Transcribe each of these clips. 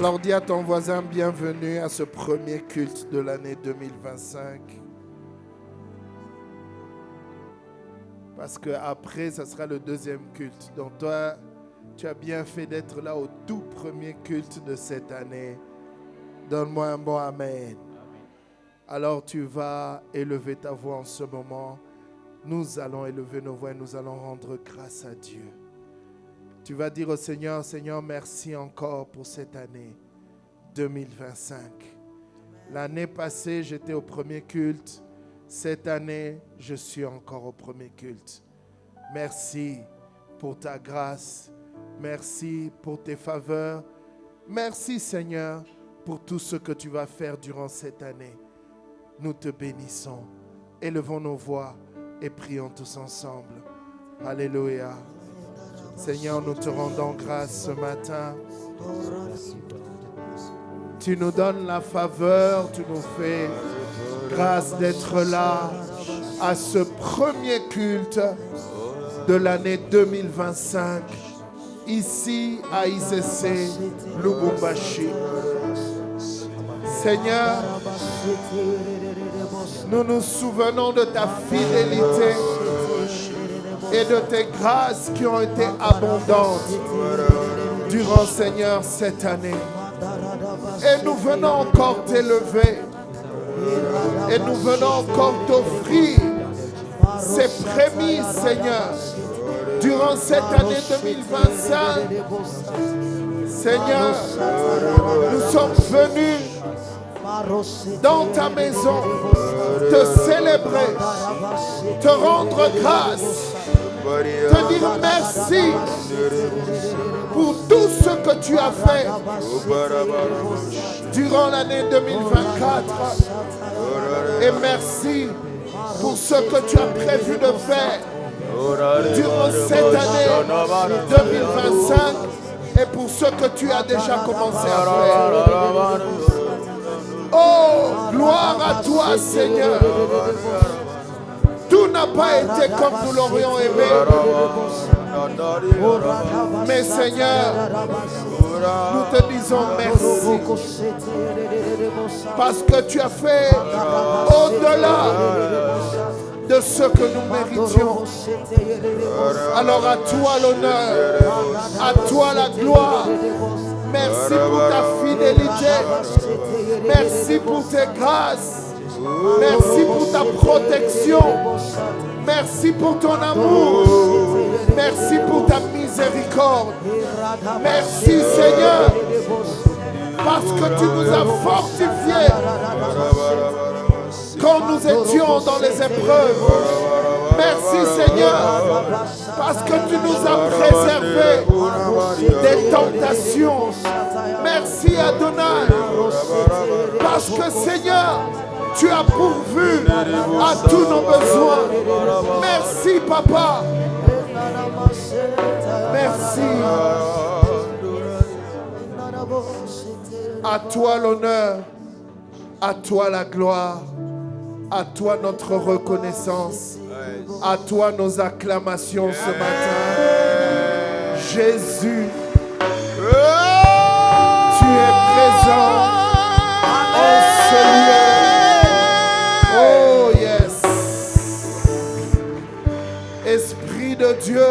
Alors dis à ton voisin, bienvenue à ce premier culte de l'année 2025. Parce qu'après, ça sera le deuxième culte. Donc toi, tu as bien fait d'être là au tout premier culte de cette année. Donne-moi un bon amen. Alors tu vas élever ta voix en ce moment. Nous allons élever nos voix et nous allons rendre grâce à Dieu. Tu vas dire au Seigneur, Seigneur, merci encore pour cette année 2025. L'année passée, j'étais au premier culte. Cette année, je suis encore au premier culte. Merci pour ta grâce. Merci pour tes faveurs. Merci, Seigneur, pour tout ce que tu vas faire durant cette année. Nous te bénissons. Élevons nos voix et prions tous ensemble. Alléluia. Seigneur, nous te rendons grâce ce matin. Tu nous donnes la faveur, tu nous fais grâce d'être là à ce premier culte de l'année 2025, ici à ICC Lubumbashi. Seigneur, nous nous souvenons de ta fidélité et de tes grâces qui ont été abondantes durant, Seigneur, cette année. Et nous venons encore t'élever. Et nous venons encore t'offrir ces prémices, Seigneur, durant cette année 2025. Seigneur, nous sommes venus dans ta maison te célébrer, te rendre grâce, te dire merci pour tout ce que tu as fait durant l'année 2024. Et merci pour ce que tu as prévu de faire durant cette année 2025 et pour ce que tu as déjà commencé à faire. Oh, gloire à toi, Seigneur. Tout n'a pas été comme nous l'aurions aimé. Mais Seigneur, nous te disons merci. Parce que tu as fait au-delà de ce que nous méritions. Alors à toi l'honneur, à toi la gloire. Merci pour ta fidélité. Merci pour tes grâces. Merci pour ta protection. Merci pour ton amour. Merci pour ta miséricorde. Merci Seigneur, parce que tu nous as fortifiés quand nous étions dans les épreuves. Merci Seigneur, parce que tu nous as préservés des tentations. Merci Adonai, parce que Seigneur, tu as pourvu à tous nos besoins. Merci Papa. Merci. À toi l'honneur, à toi la gloire, à toi notre reconnaissance, à toi nos acclamations ce matin. Jésus, tu es présent en ce lieu. Oh yes. Esprit de Dieu,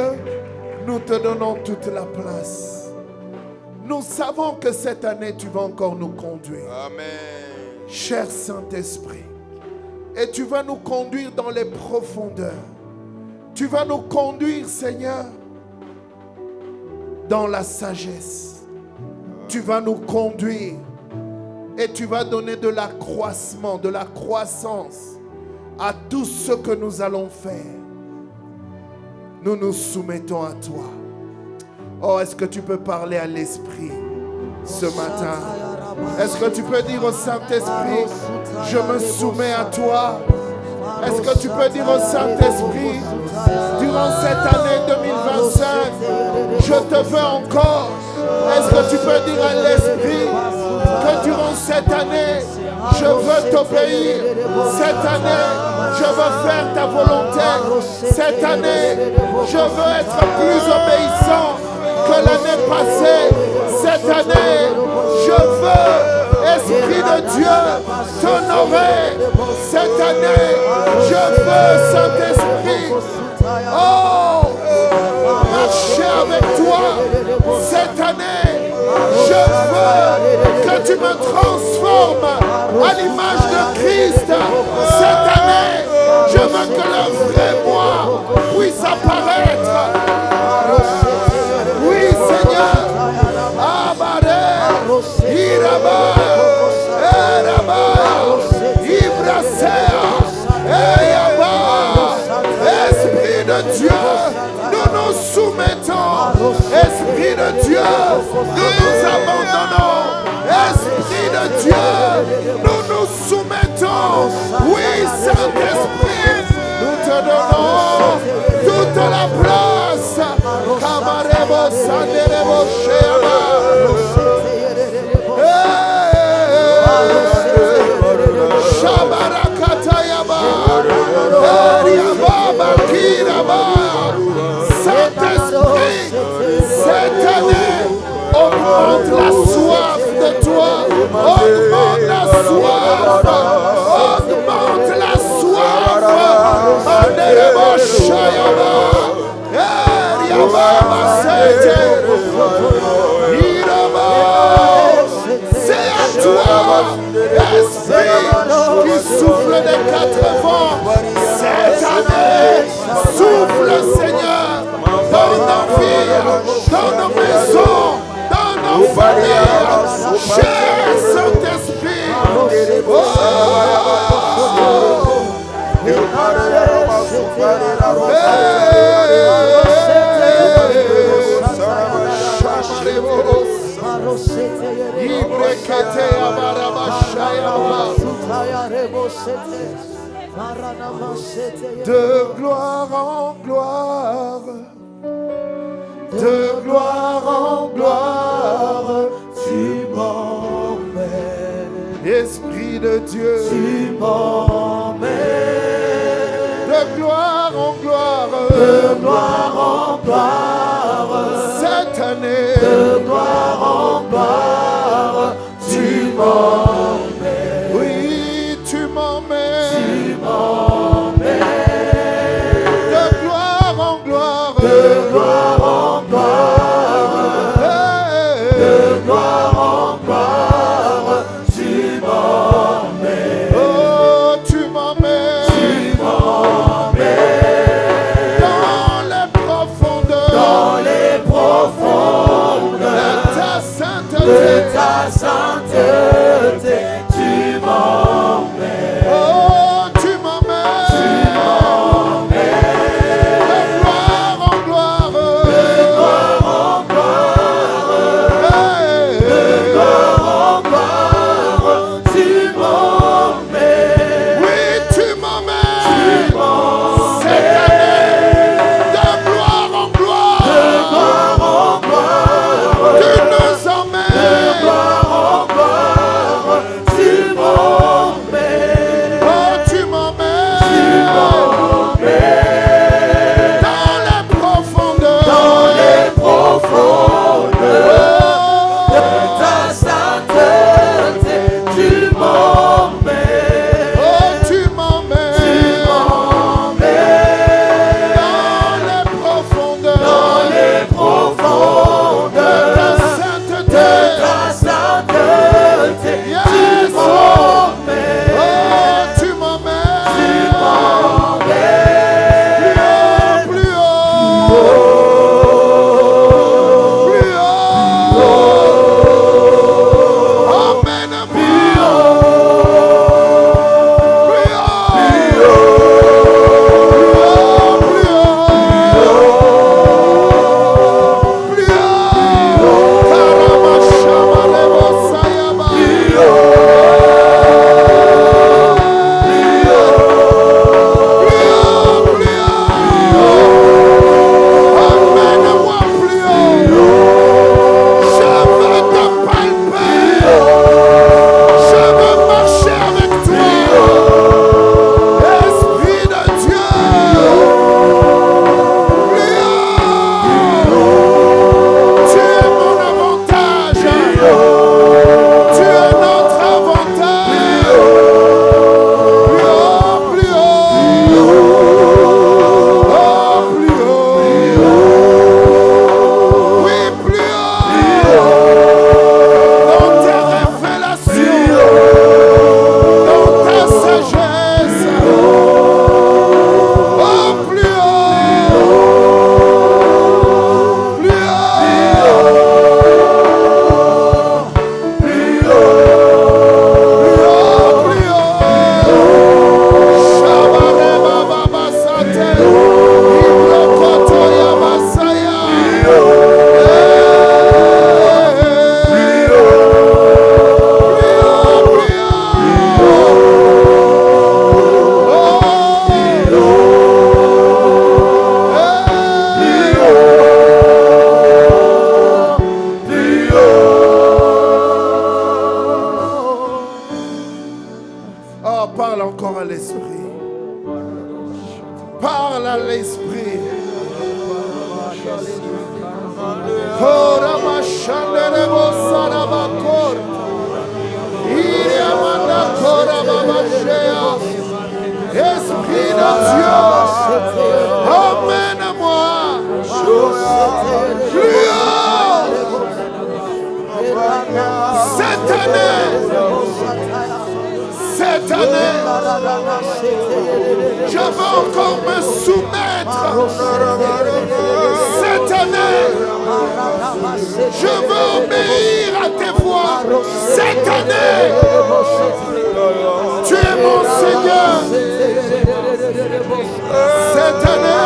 nous te donnons toute la place. Nous savons que cette année, tu vas encore nous conduire. Amen. Cher Saint-Esprit, et tu vas nous conduire dans les profondeurs. Tu vas nous conduire, Seigneur, dans la sagesse. Tu vas nous conduire et tu vas donner de l'accroissement, de la croissance à tout ce que nous allons faire. Nous nous soumettons à toi. Oh, est-ce que tu peux parler à l'Esprit ce matin? Est-ce que tu peux dire au Saint-Esprit, je me soumets à toi? Est-ce que tu peux dire au Saint-Esprit, durant cette année 2025, je te veux encore? Est-ce que tu peux dire à l'Esprit que durant cette année, je veux t'obéir? Cette année, je veux faire ta volonté. Cette année, je veux être plus obéissant que l'année passée. Cette année, je t'honorer cette année. Je veux, Saint-Esprit, oh, marcher avec toi cette année. Je veux que tu me transformes à l'image de Christ cette année. Je veux que le vrai moi puisse apparaître. Oui, Seigneur. Abare, Iraba, Eraba, Ibrasea, Eyaba. Esprit de Dieu, nous nous soumettons. Esprit de Dieu, nous nous abandonnons. Esprit de Dieu, nous nous soumettons. Oui, Saint-Esprit, nous te donnons toute la place. Kamarebo, Sanderebo, Sheaba. Shabarakatayaba. Eriaba, Bakiraba. Saint-Esprit, cette année, augmente la soif de toi. Augmente la soif. Augmente la soif. Anderebo Shayaba. Eriaba, Masete. Iraba. C'est à toi, Esprit, qui souffle des quatre vents. Cette année, souffle, Seigneur, dans nos vies, dans nos maisons, dans nos familles. Cher Saint-Esprit, de gloire en gloire, de gloire en gloire, tu m'emmènes. Esprit de Dieu, tu m'emmènes. De gloire en gloire, cette année, de gloire en gloire, tu m'emmènes. Oui, tu m'emmènes. De gloire en gloire, de gloire en gloire, tu m'emmènes. Oh, tu m'emmènes. Dans les profondeurs, de ta sainteté, tu m'emmènes. Oh, tu m'emmènes. De gloire en gloire, tu m'emmènes. Oui, tu m'emmènes. Cette année, de gloire en gloire, tu nous emmènes. à l'esprit. Kora mashandere bosaraba kora. Iriamanda kora babashea. Esprit de Dieu, emmène-moi plus haut. Cette année, je veux encore me soumettre. Cette année, je veux obéir à tes voix. Cette année, tu es mon Seigneur. Cette année,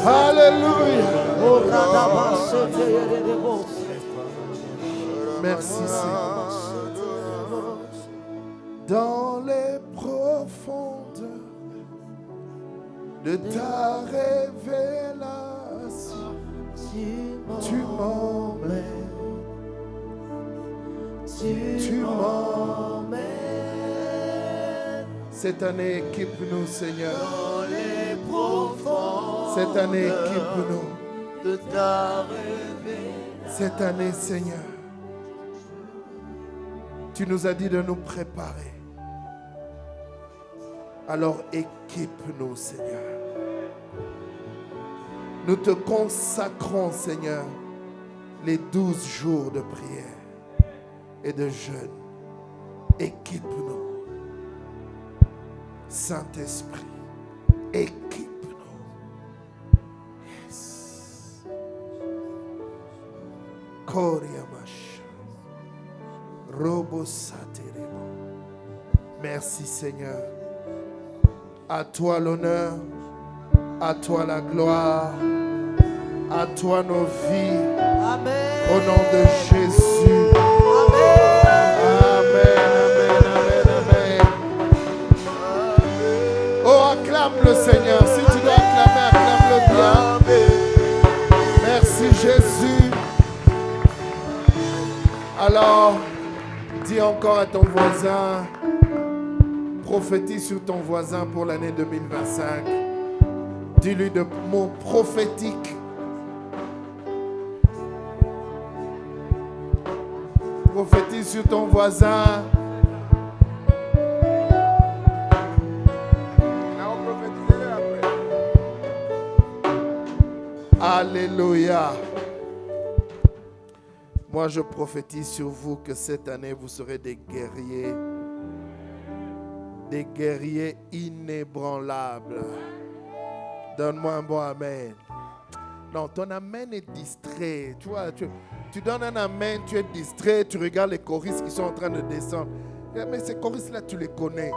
Alléluia. Merci Seigneur. Dans les profondeurs de ta révélation, tu m'emmènes, tu m'emmènes. Cette année, équipe-nous, Seigneur. Cette année, équipe-nous. Cette année, Seigneur, tu nous as dit de nous préparer. Alors équipe-nous, Seigneur. Nous te consacrons, Seigneur, les 12 jours de prière et de jeûne. Équipe-nous. Saint-Esprit, équipe-nous. Yes. Koriamash. Robo Saterebo. Merci, Seigneur. À toi l'honneur, à toi la gloire, à toi nos vies. Amen. Au nom de Jésus. Amen, amen, amen, amen. Oh, acclame le Seigneur. Si tu dois acclamer, acclame-le bien. Merci Jésus. Alors, dis encore à ton voisin, prophétise sur ton voisin pour l'année 2025. Dis-lui de mots prophétiques. Prophétise sur ton voisin. Alléluia. Moi, je prophétise sur vous que cette année, vous serez des guerriers inébranlables. Donne-moi un bon amen. Non, ton amen est distrait. Tu vois, tu donnes un amen, tu es distrait, tu regardes les choristes qui sont en train de descendre. Mais ces choristes-là, tu les connais.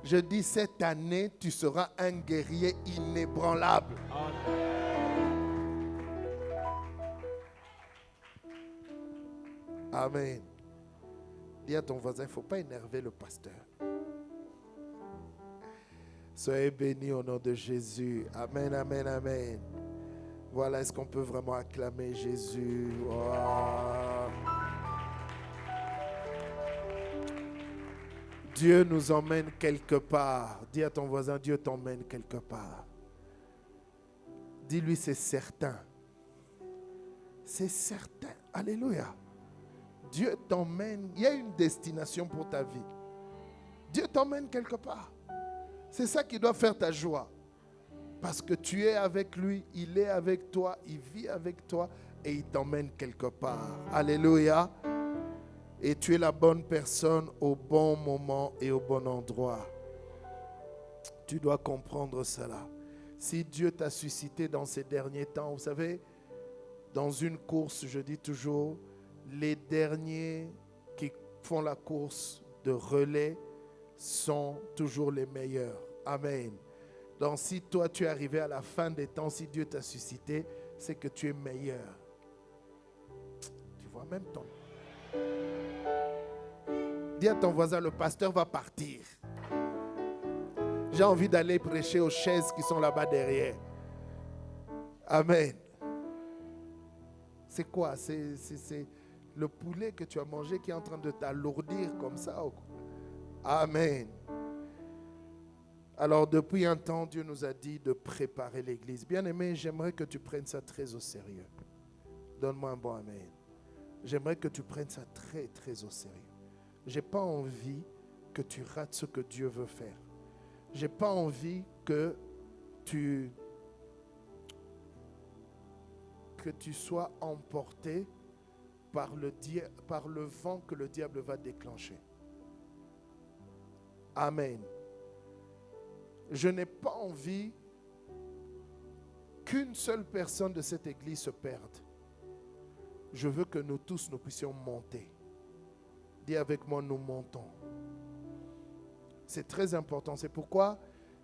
Je dis, cette année, tu seras un guerrier inébranlable. Amen. Dis à ton voisin, il ne faut pas énerver le pasteur. Soyez bénis au nom de Jésus. Amen, amen, amen. Voilà, est-ce qu'on peut vraiment acclamer Jésus? Oh. Dieu nous emmène quelque part. Dis à ton voisin, Dieu t'emmène quelque part. Dis-lui, c'est certain. C'est certain. Alléluia. Dieu t'emmène. Il y a une destination pour ta vie. Dieu t'emmène quelque part. C'est ça qui doit faire ta joie. Parce que tu es avec lui, il est avec toi, il vit avec toi et il t'emmène quelque part. Alléluia. Et tu es la bonne personne au bon moment et au bon endroit. Tu dois comprendre cela. Si Dieu t'a suscité dans ces derniers temps, vous savez, dans une course, je dis toujours, les derniers qui font la course de relais sont toujours les meilleurs. Amen. Donc si toi tu es arrivé à la fin des temps, si Dieu t'a suscité, c'est que tu es meilleur. Tu vois même ton... Dis à ton voisin, le pasteur va partir. J'ai envie d'aller prêcher aux chaises qui sont là-bas derrière. Amen. C'est quoi? C'est le poulet que tu as mangé qui est en train de t'alourdir comme ça. Amen. Alors depuis un temps, Dieu nous a dit de préparer l'église. Bien-aimé, j'aimerais que tu prennes ça très au sérieux. Donne-moi un bon amen. J'aimerais que tu prennes ça très, très au sérieux. Je n'ai pas envie que tu rates ce que Dieu veut faire. Je n'ai pas envie que tu sois emporté par le vent que le diable va déclencher. Amen. Je n'ai pas envie qu'une seule personne de cette église se perde. Je veux que nous tous, nous puissions monter. Dis avec moi, nous montons. C'est très important. C'est pourquoi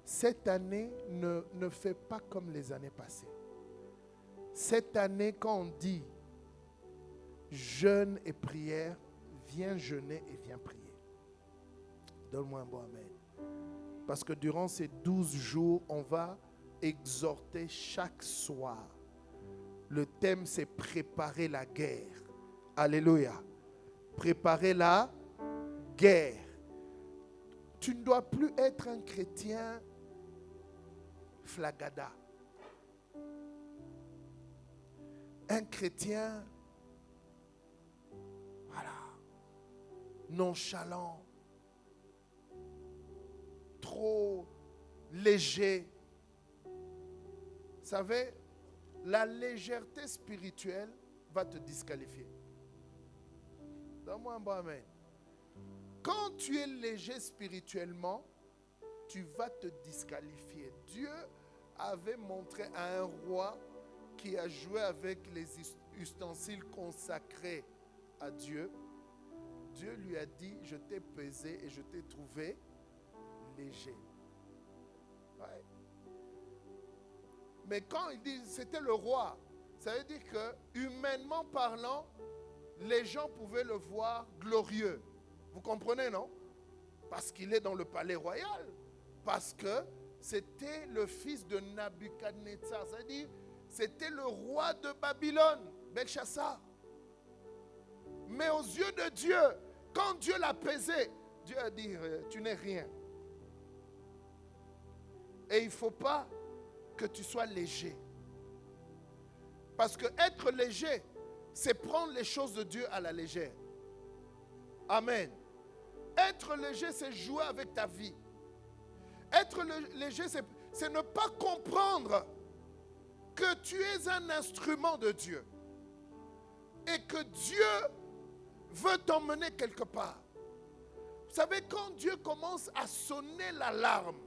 cette année ne fait pas comme les années passées. Cette année, quand on dit jeûne et prière, viens jeûner et viens prier. Donne-moi un bon amen. Parce que durant ces 12 jours, on va exhorter chaque soir. Le thème, c'est préparer la guerre. Alléluia. Préparer la guerre. Tu ne dois plus être un chrétien flagada. Un chrétien, voilà, nonchalant, trop léger. Vous savez, la légèreté spirituelle va te disqualifier. Donne-moi un bon amen. Quand tu es léger spirituellement, tu vas te disqualifier. Dieu avait montré à un roi qui a joué avec les ustensiles consacrés à Dieu. Dieu lui a dit, je t'ai pesé et je t'ai trouvé léger. Ouais. Mais quand il dit c'était le roi, ça veut dire que humainement parlant, les gens pouvaient le voir glorieux. Vous comprenez, non? Parce qu'il est dans le palais royal. Parce que c'était le fils de Nabuchodonosor. Ça veut dire c'était le roi de Babylone, Belchassar. Mais aux yeux de Dieu, quand Dieu l'a pesé, Dieu a dit, tu n'es rien. Et il ne faut pas que tu sois léger. Parce que être léger, c'est prendre les choses de Dieu à la légère. Amen. Être léger, c'est jouer avec ta vie. Être léger, c'est ne pas comprendre que tu es un instrument de Dieu. Et que Dieu veut t'emmener quelque part. Vous savez, quand Dieu commence à sonner l'alarme,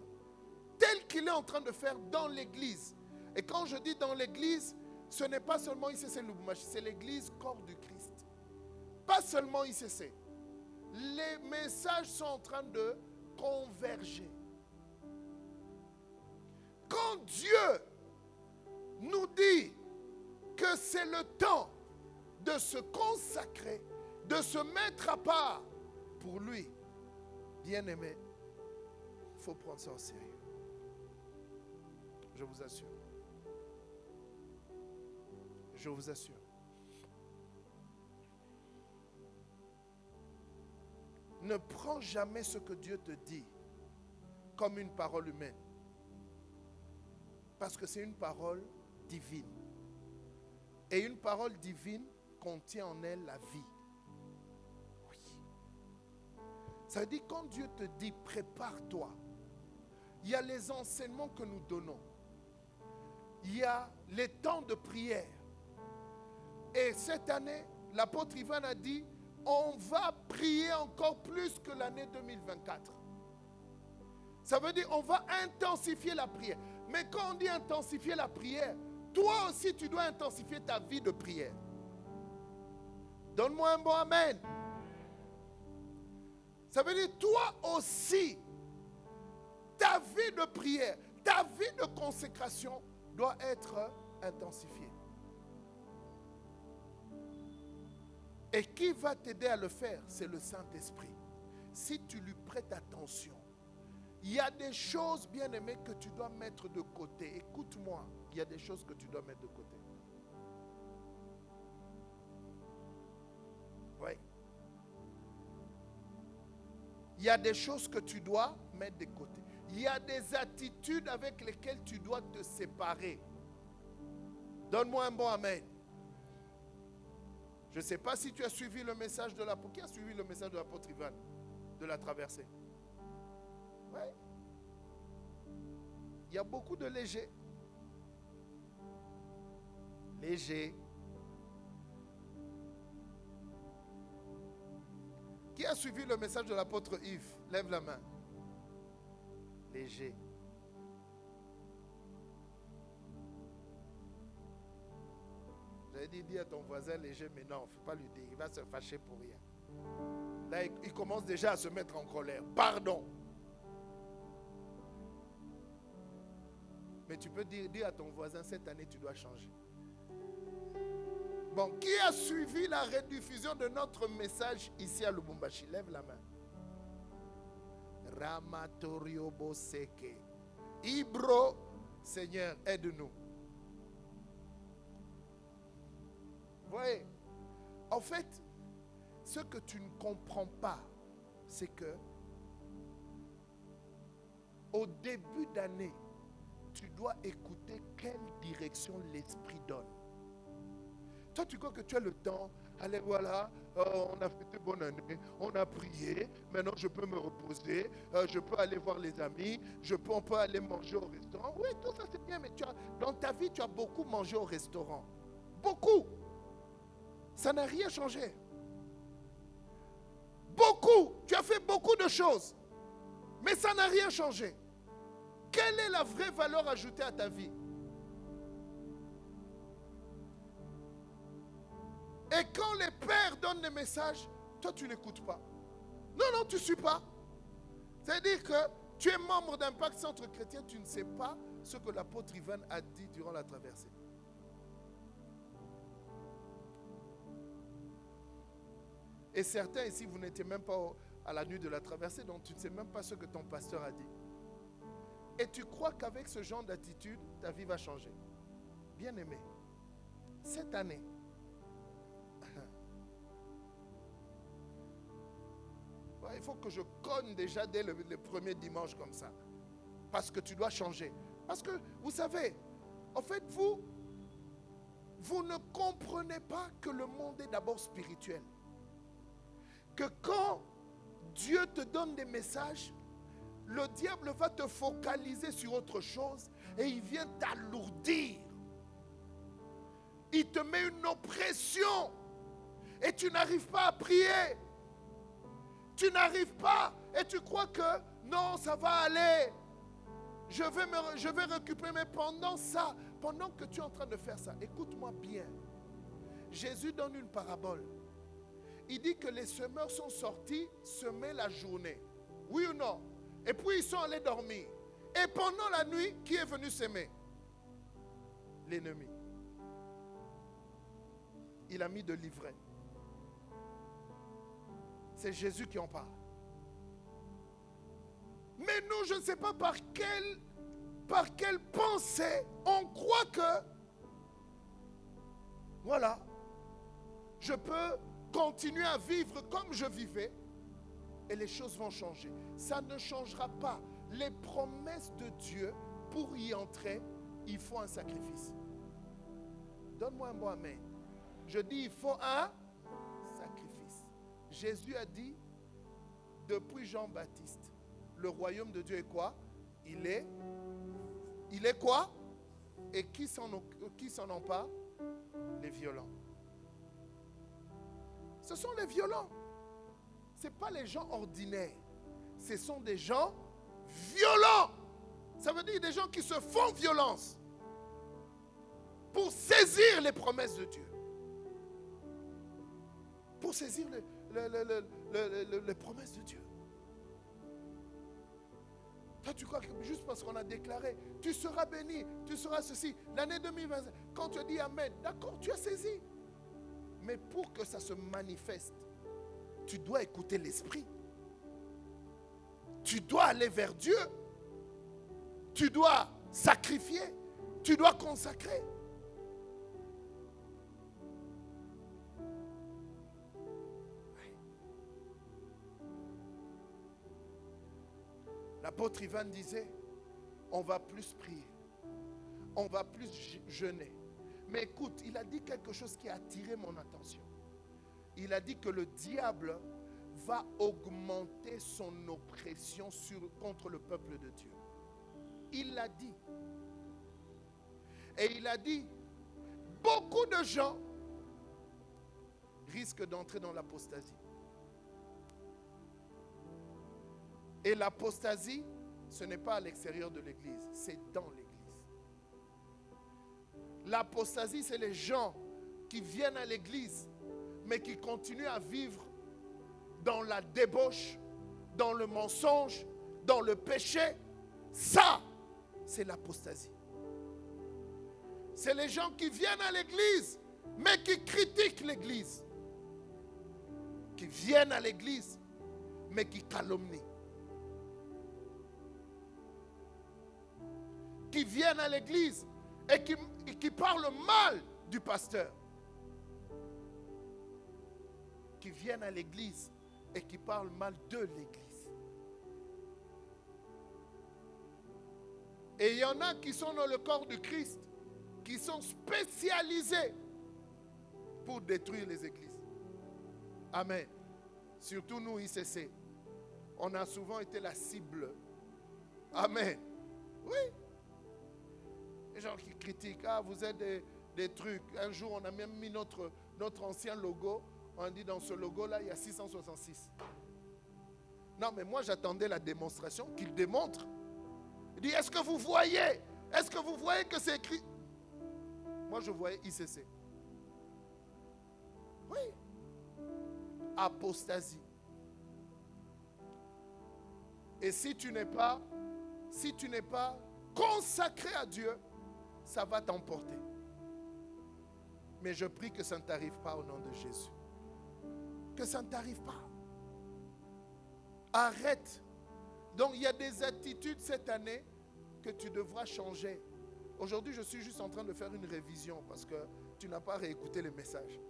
tel qu'il est en train de faire dans l'église. Et quand je dis dans l'église, ce n'est pas seulement ICC Lubumbashi, c'est l'église corps du Christ. Pas seulement ICC. Les messages sont en train de converger. Quand Dieu nous dit que c'est le temps de se consacrer, de se mettre à part pour lui, bien-aimé, il faut prendre ça au sérieux. Je vous assure. Je vous assure. Ne prends jamais ce que Dieu te dit comme une parole humaine. Parce que c'est une parole divine. Et une parole divine contient en elle la vie. Oui. Ça veut dire quand Dieu te dit prépare-toi, il y a les enseignements que nous donnons. Il y a les temps de prière. Et cette année, l'apôtre Ivan a dit, on va prier encore plus que l'année 2024. Ça veut dire on va intensifier la prière. Mais quand on dit intensifier la prière, toi aussi tu dois intensifier ta vie de prière. Donne-moi un bon amen. Ça veut dire toi aussi, ta vie de prière, ta vie de consécration doit être intensifiée. Et qui va t'aider à le faire? C'est le Saint-Esprit. Si tu lui prêtes attention, Il y a des choses, bien aimées, que tu dois mettre de côté. Écoute-moi, il y a des choses que tu dois mettre de côté. Oui. Il y a des choses que tu dois mettre de côté. Il y a des attitudes avec lesquelles tu dois te séparer. Donne-moi un bon amen. Je ne sais pas si tu as suivi le message de l'apôtre. Qui a suivi le message de l'apôtre Ivan de la traversée? Oui. Il y a beaucoup de légers. Légers. Qui a suivi le message de l'apôtre Yves? Lève la main. Léger. J'avais dit, dis à ton voisin léger, mais non, il ne faut pas lui dire. Il va se fâcher pour rien. Là, il commence déjà à se mettre en colère. Pardon. Mais tu peux dire à ton voisin, cette année, tu dois changer. Bon, qui a suivi la rediffusion de notre message ici à Lubumbashi? Lève la main. Ramatorio Boseke. Ibro, Seigneur, aide-nous. Vous voyez, en fait, ce que tu ne comprends pas, c'est que au début d'année, tu dois écouter quelle direction l'Esprit donne. Toi, tu crois que tu as le temps. Allez, voilà, on a fait une bonne année, on a prié, maintenant je peux me reposer, je peux aller voir les amis, on peut aller manger au restaurant. Oui, tout ça c'est bien, mais dans ta vie, tu as beaucoup mangé au restaurant. Beaucoup. Ça n'a rien changé. Beaucoup. Tu as fait beaucoup de choses, mais ça n'a rien changé. Quelle est la vraie valeur ajoutée à ta vie? Et quand les pères donnent des messages, toi tu n'écoutes pas. Non, non, tu ne suis pas. C'est-à-dire que tu es membre d'Impact Centre Chrétien, tu ne sais pas ce que l'apôtre Ivan a dit durant la traversée. Et certains ici, vous n'étiez même pas à la nuit de la traversée, donc tu ne sais même pas ce que ton pasteur a dit. Et tu crois qu'avec ce genre d'attitude, ta vie va changer. Bien aimé, cette année, il faut que je cogne déjà dès le premier dimanche comme ça. Parce que tu dois changer. Parce que, vous savez, en fait, vous ne comprenez pas que le monde est d'abord spirituel. Que quand Dieu te donne des messages, le diable va te focaliser sur autre chose et il vient t'alourdir. Il te met une oppression et tu n'arrives pas à prier. Tu n'arrives pas et tu crois que non, ça va aller. Je vais récupérer, mais pendant ça, pendant que tu es en train de faire ça, écoute-moi bien. Jésus donne une parabole. Il dit que les semeurs sont sortis semer la journée. Oui ou non? Et puis ils sont allés dormir. Et pendant la nuit, qui est venu s'aimer? L'ennemi. Il a mis de l'ivraie. C'est Jésus qui en parle. Mais nous, je ne sais pas par quelle pensée on croit que, voilà, je peux continuer à vivre comme je vivais et les choses vont changer. Ça ne changera pas. Les promesses de Dieu, pour y entrer, il faut un sacrifice. Donne-moi un bon amen. Je dis, il faut un sacrifice. Jésus a dit, depuis Jean-Baptiste, le royaume de Dieu est quoi? Il est quoi? Et qui s'en empare? Les violents. Ce sont les violents. Ce n'est pas les gens ordinaires. Ce sont des gens violents. Ça veut dire des gens qui se font violence pour saisir les promesses de Dieu. Pour saisir les promesses de Dieu. Toi, tu crois que juste parce qu'on a déclaré, tu seras béni, tu seras ceci. L'année 2025, quand tu as dit Amen, d'accord, tu as saisi. Mais pour que ça se manifeste, tu dois écouter l'Esprit. tu dois aller vers Dieu. Tu dois sacrifier. Tu dois consacrer. L'apôtre Ivan disait, on va plus prier, on va plus jeûner. Mais écoute, il a dit quelque chose qui a attiré mon attention. Il a dit que le diable va augmenter son oppression contre le peuple de Dieu. Il l'a dit. Et il a dit, beaucoup de gens risquent d'entrer dans l'apostasie. Et l'apostasie, ce n'est pas à l'extérieur de l'église, c'est dans l'église. L'apostasie, c'est les gens qui viennent à l'église, mais qui continuent à vivre dans la débauche, dans le mensonge, dans le péché. Ça, c'est l'apostasie. C'est les gens qui viennent à l'église, mais qui critiquent l'église. Qui viennent à l'église, mais qui calomnient. Qui viennent à l'église et qui parlent mal du pasteur. Qui viennent à l'église et qui parlent mal de l'église. Et il y en a qui sont dans le corps du Christ, qui sont spécialisés pour détruire les églises. Amen. Surtout nous, ICC. On a souvent été la cible. Amen. Oui. Les gens qui critiquent, vous êtes des trucs. Un jour, on a même mis notre ancien logo. On a dit, dans ce logo-là, il y a 666. Non, mais moi, j'attendais la démonstration qu'il démontre. Il dit, est-ce que vous voyez? Est-ce que vous voyez que c'est écrit? Moi, je voyais ICC. Oui. Apostasie. Et si tu n'es pas consacré à Dieu, ça va t'emporter. Mais je prie que ça ne t'arrive pas au nom de Jésus. Que ça ne t'arrive pas. Arrête. Donc il y a des attitudes cette année que tu devras changer. Aujourd'hui, je suis juste en train de faire une révision parce que tu n'as pas réécouté les messages.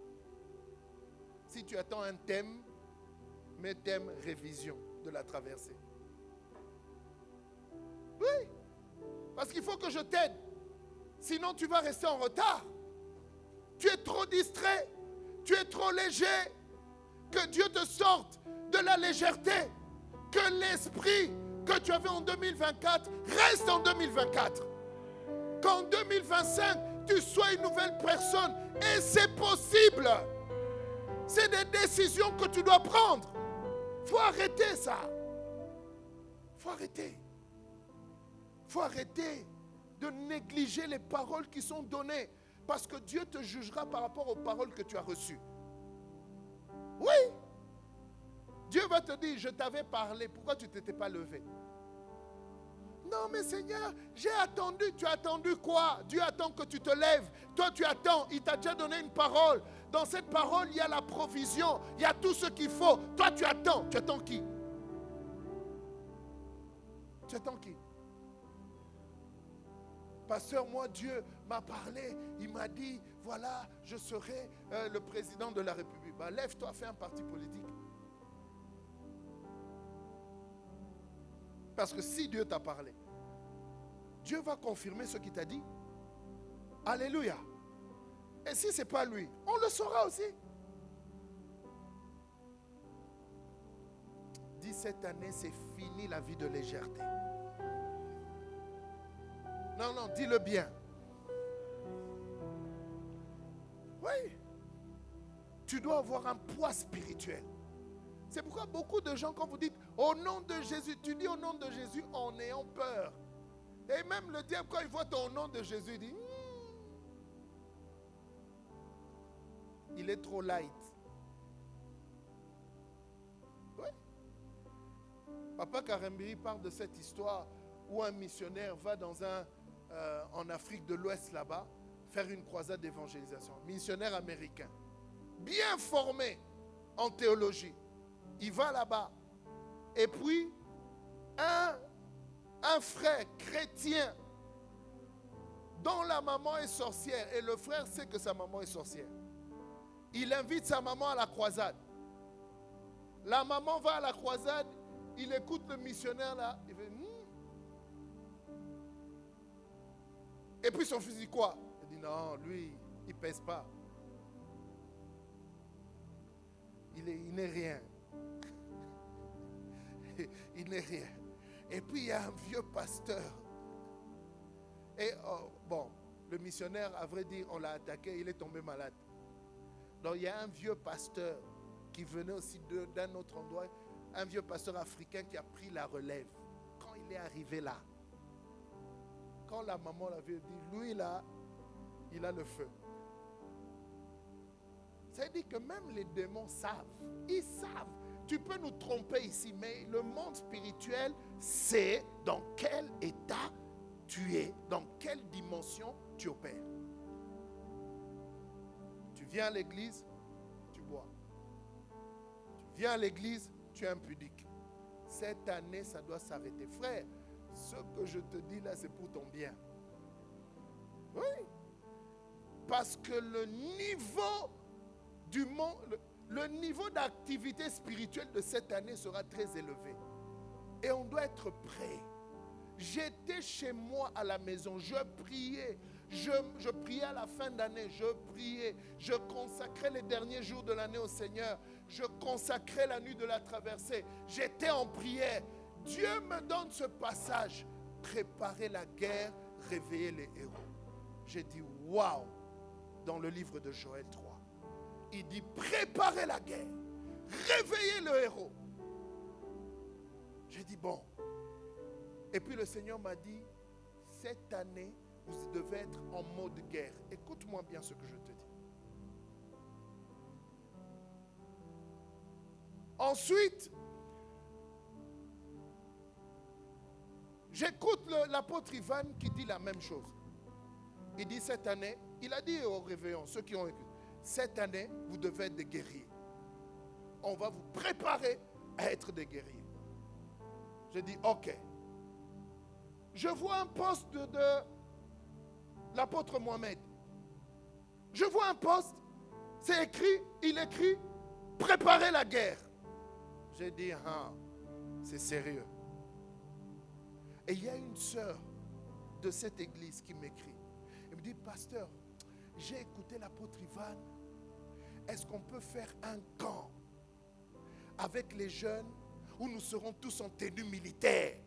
Si tu attends un thème, mets thème révision de la traversée. Oui. Parce qu'il faut que je t'aide. Sinon, tu vas rester en retard. Tu es trop distrait. Tu es trop léger. Que Dieu te sorte de la légèreté. Que l'esprit que tu avais en 2024 reste en 2024. Qu'en 2025, tu sois une nouvelle personne. Et c'est possible. C'est des décisions que tu dois prendre. Il faut arrêter ça. Il faut arrêter. Il faut arrêter de négliger les paroles qui sont données. Parce que Dieu te jugera par rapport aux paroles que tu as reçues. Oui. Dieu va te dire, je t'avais parlé, pourquoi tu ne t'étais pas levé? Non mais Seigneur, j'ai attendu. Tu as attendu quoi? Dieu attend que tu te lèves. Toi tu attends, il t'a déjà donné une parole. Dans cette parole, il y a la provision. Il y a tout ce qu'il faut. Toi tu attends. Tu attends qui? Tu attends qui? Pasteur, moi Dieu m'a parlé. Il m'a dit, voilà, je serai le président de la République. Bah, lève-toi, fais un parti politique. Parce que si Dieu t'a parlé, Dieu va confirmer ce qu'il t'a dit. Alléluia. Et si ce n'est pas lui, on le saura aussi. Dis cette année, c'est fini la vie de légèreté. Non, non, dis-le bien. Oui. Tu dois avoir un poids spirituel. C'est pourquoi beaucoup de gens, quand vous dites au nom de Jésus, tu dis au nom de Jésus en ayant peur. Et même le diable, quand il voit ton nom de Jésus, il dit il est trop light. Oui. Papa Karembiri parle de cette histoire où un missionnaire va en Afrique de l'Ouest là-bas faire une croisade d'évangélisation. Missionnaire américain, bien formé en théologie. Il va là-bas. Et puis, un frère chrétien dont la maman est sorcière et le frère sait que sa maman est sorcière. Il invite sa maman à la croisade. La maman va à la croisade, il écoute le missionnaire là, il fait Et puis son fils dit quoi? Il dit non, lui, il pèse pas. Il n'est rien. Il n'est rien. Et puis il y a un vieux pasteur. Et le missionnaire, à vrai dire, on l'a attaqué, il est tombé malade. Donc il y a un vieux pasteur qui venait aussi d'un autre endroit, un vieux pasteur africain qui a pris la relève. Quand il est arrivé là, quand la maman l'avait dit, lui là, il a le feu. Ça veut dire que même les démons savent. Ils savent. Tu peux nous tromper ici, mais le monde spirituel sait dans quel état tu es, dans quelle dimension tu opères. Tu viens à l'église, tu bois. Tu viens à l'église, tu es impudique. Cette année, ça doit s'arrêter. Frère, ce que je te dis là, c'est pour ton bien. Oui. Parce que le niveau du monde, le niveau d'activité spirituelle de cette année sera très élevé. Et on doit être prêt. J'étais chez moi à la maison, je priais. Je priais à la fin d'année, je priais. Je consacrais les derniers jours de l'année au Seigneur. Je consacrais la nuit de la traversée. J'étais en prière. Dieu me donne ce passage. Préparer la guerre, réveiller les héros. J'ai dit waouh, dans le livre de Joël 3. Il dit préparer la guerre, réveiller le héros. J'ai dit bon. Et puis le Seigneur m'a dit, cette année, vous devez être en mode guerre. Écoute-moi bien ce que je te dis. Ensuite, j'écoute l'apôtre Ivan qui dit la même chose. Il dit cette année, il a dit au réveillon, ceux qui ont écouté, cette année, vous devez être des guerriers. On va vous préparer à être des guerriers. J'ai dit ok. Je vois un poste de l'apôtre Mohamed. Je vois un poste, c'est écrit, il écrit, préparer la guerre. J'ai dit, c'est sérieux. Et il y a une sœur de cette église qui m'écrit. Elle me dit, pasteur, j'ai écouté l'apôtre Ivan. Est-ce qu'on peut faire un camp avec les jeunes où nous serons tous en tenue militaire?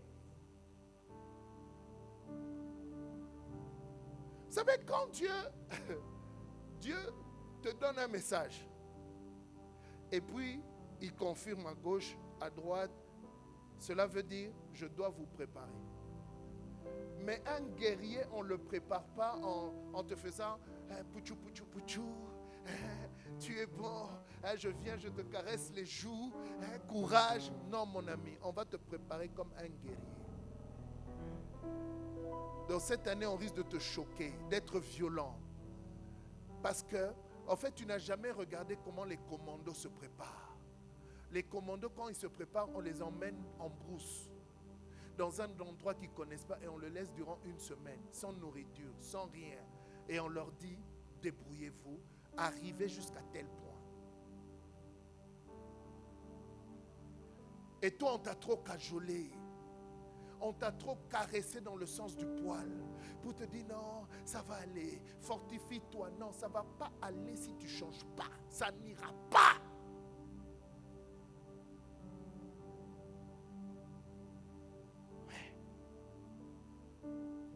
Vous savez, quand Dieu te donne un message, et puis il confirme à gauche, à droite, cela veut dire, je dois vous préparer. Mais un guerrier, on ne le prépare pas en te faisant pouchou, pouchou, pouchou, tu es bon, je viens, je te caresse les joues, courage. Non, mon ami, on va te préparer comme un guerrier. Donc cette année, on risque de te choquer, d'être violent. Parce que, en fait, tu n'as jamais regardé comment les commandos se préparent. Les commandos, quand ils se préparent, on les emmène en brousse, dans un endroit qu'ils ne connaissent pas, et on le laisse durant une semaine, sans nourriture, sans rien. Et on leur dit, débrouillez-vous, arrivez jusqu'à tel point. Et toi, on t'a trop cajolé. On t'a trop caressé dans le sens du poil pour te dire non, ça va aller, fortifie-toi. Non, ça ne va pas aller si tu ne changes pas. Ça n'ira pas. Ouais.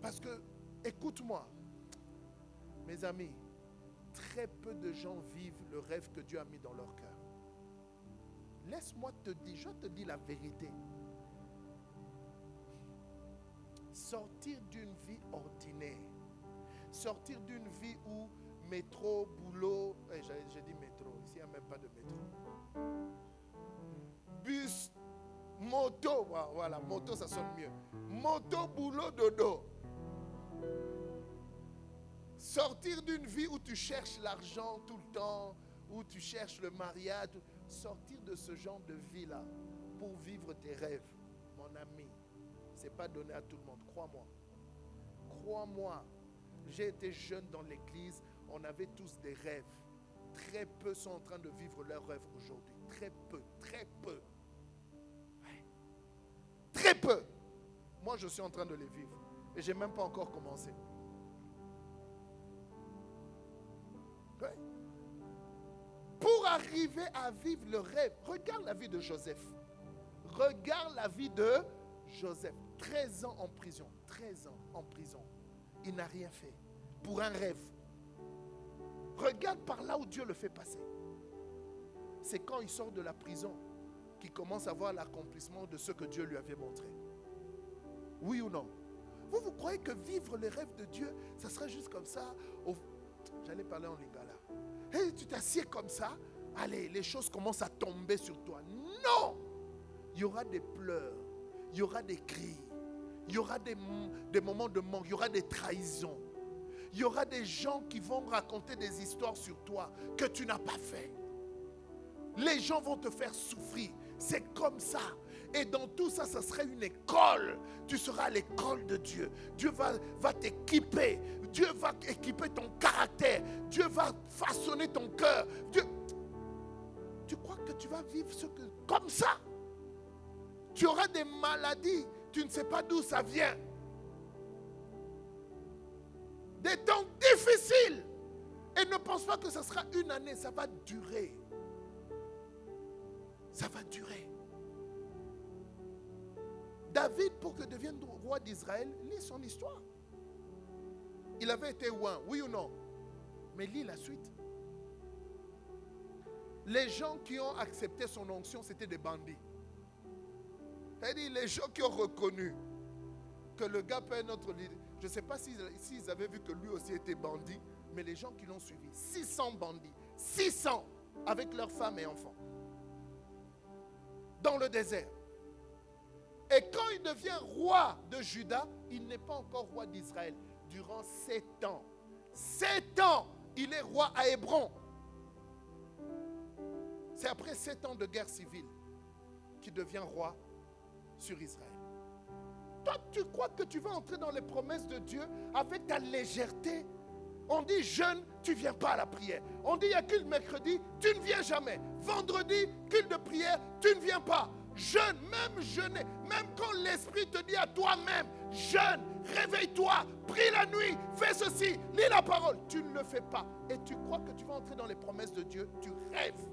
Parce que, écoute-moi, mes amis, très peu de gens vivent le rêve que Dieu a mis dans leur cœur. Laisse-moi te dire, je te dis la vérité. Sortir d'une vie ordinaire, sortir d'une vie où métro, boulot, j'ai dit métro, ici il n'y a même pas de métro. Bus, moto, voilà, moto ça sonne mieux. Moto, boulot, dodo. Sortir d'une vie où tu cherches l'argent tout le temps, où tu cherches le mariage, sortir de ce genre de vie-là pour vivre tes rêves, mon ami. Ce n'est pas donné à tout le monde, crois-moi. Crois-moi. J'ai été jeune dans l'église, on avait tous des rêves. Très peu sont en train de vivre leurs rêves aujourd'hui. Très peu, très peu. Ouais. Très peu. Moi, je suis en train de les vivre. Et je n'ai même pas encore commencé. Ouais. Pour arriver à vivre le rêve, regarde la vie de Joseph. Regarde la vie de Joseph. 13 ans en prison. 13 ans en prison. Il n'a rien fait. Pour un rêve. Regarde par là où Dieu le fait passer. C'est quand il sort de la prison qu'il commence à voir l'accomplissement de ce que Dieu lui avait montré. Oui ou non? Vous croyez que vivre les rêves de Dieu, ça serait juste comme ça? J'allais parler en lingala. Hey, tu t'assieds comme ça, allez, les choses commencent à tomber sur toi. Non! Il y aura des pleurs, il y aura des cris, il y aura des moments de manque, il y aura des trahisons. Il y aura des gens qui vont raconter des histoires sur toi que tu n'as pas fait. Les gens vont te faire souffrir. C'est comme ça. Et dans tout ça, ça serait une école. Tu seras à l'école de Dieu. Dieu va t'équiper. Dieu va équiper ton caractère. Dieu va façonner ton cœur. Tu crois que tu vas vivre comme ça? Tu auras des maladies. Tu ne sais pas d'où ça vient. Des temps difficiles. Et ne pense pas que ce sera une année. Ça va durer. Ça va durer. David, pour que devienne roi d'Israël, lis son histoire. Il avait été oint, oui ou non? Mais lis la suite. Les gens qui ont accepté son onction, c'était des bandits. C'est-à-dire les gens qui ont reconnu que le gars peut être notre leader. Je ne sais pas s'ils avaient vu que lui aussi était bandit, mais les gens qui l'ont suivi, 600 bandits, 600 avec leurs femmes et enfants, dans le désert. Et quand il devient roi de Juda, il n'est pas encore roi d'Israël. Durant 7 ans, 7 ans, il est roi à Hébron. C'est après 7 ans de guerre civile qu'il devient roi sur Israël. Toi, tu crois que tu vas entrer dans les promesses de Dieu avec ta légèreté? On dit jeûne, tu ne viens pas à la prière. On dit il y a culte mercredi, tu ne viens jamais. Vendredi, culte de prière, tu ne viens pas. Jeûne, même jeûner, même quand l'Esprit te dit à toi-même, jeûne, réveille-toi, prie la nuit, fais ceci, lis la parole. Tu ne le fais pas. Et tu crois que tu vas entrer dans les promesses de Dieu, tu rêves.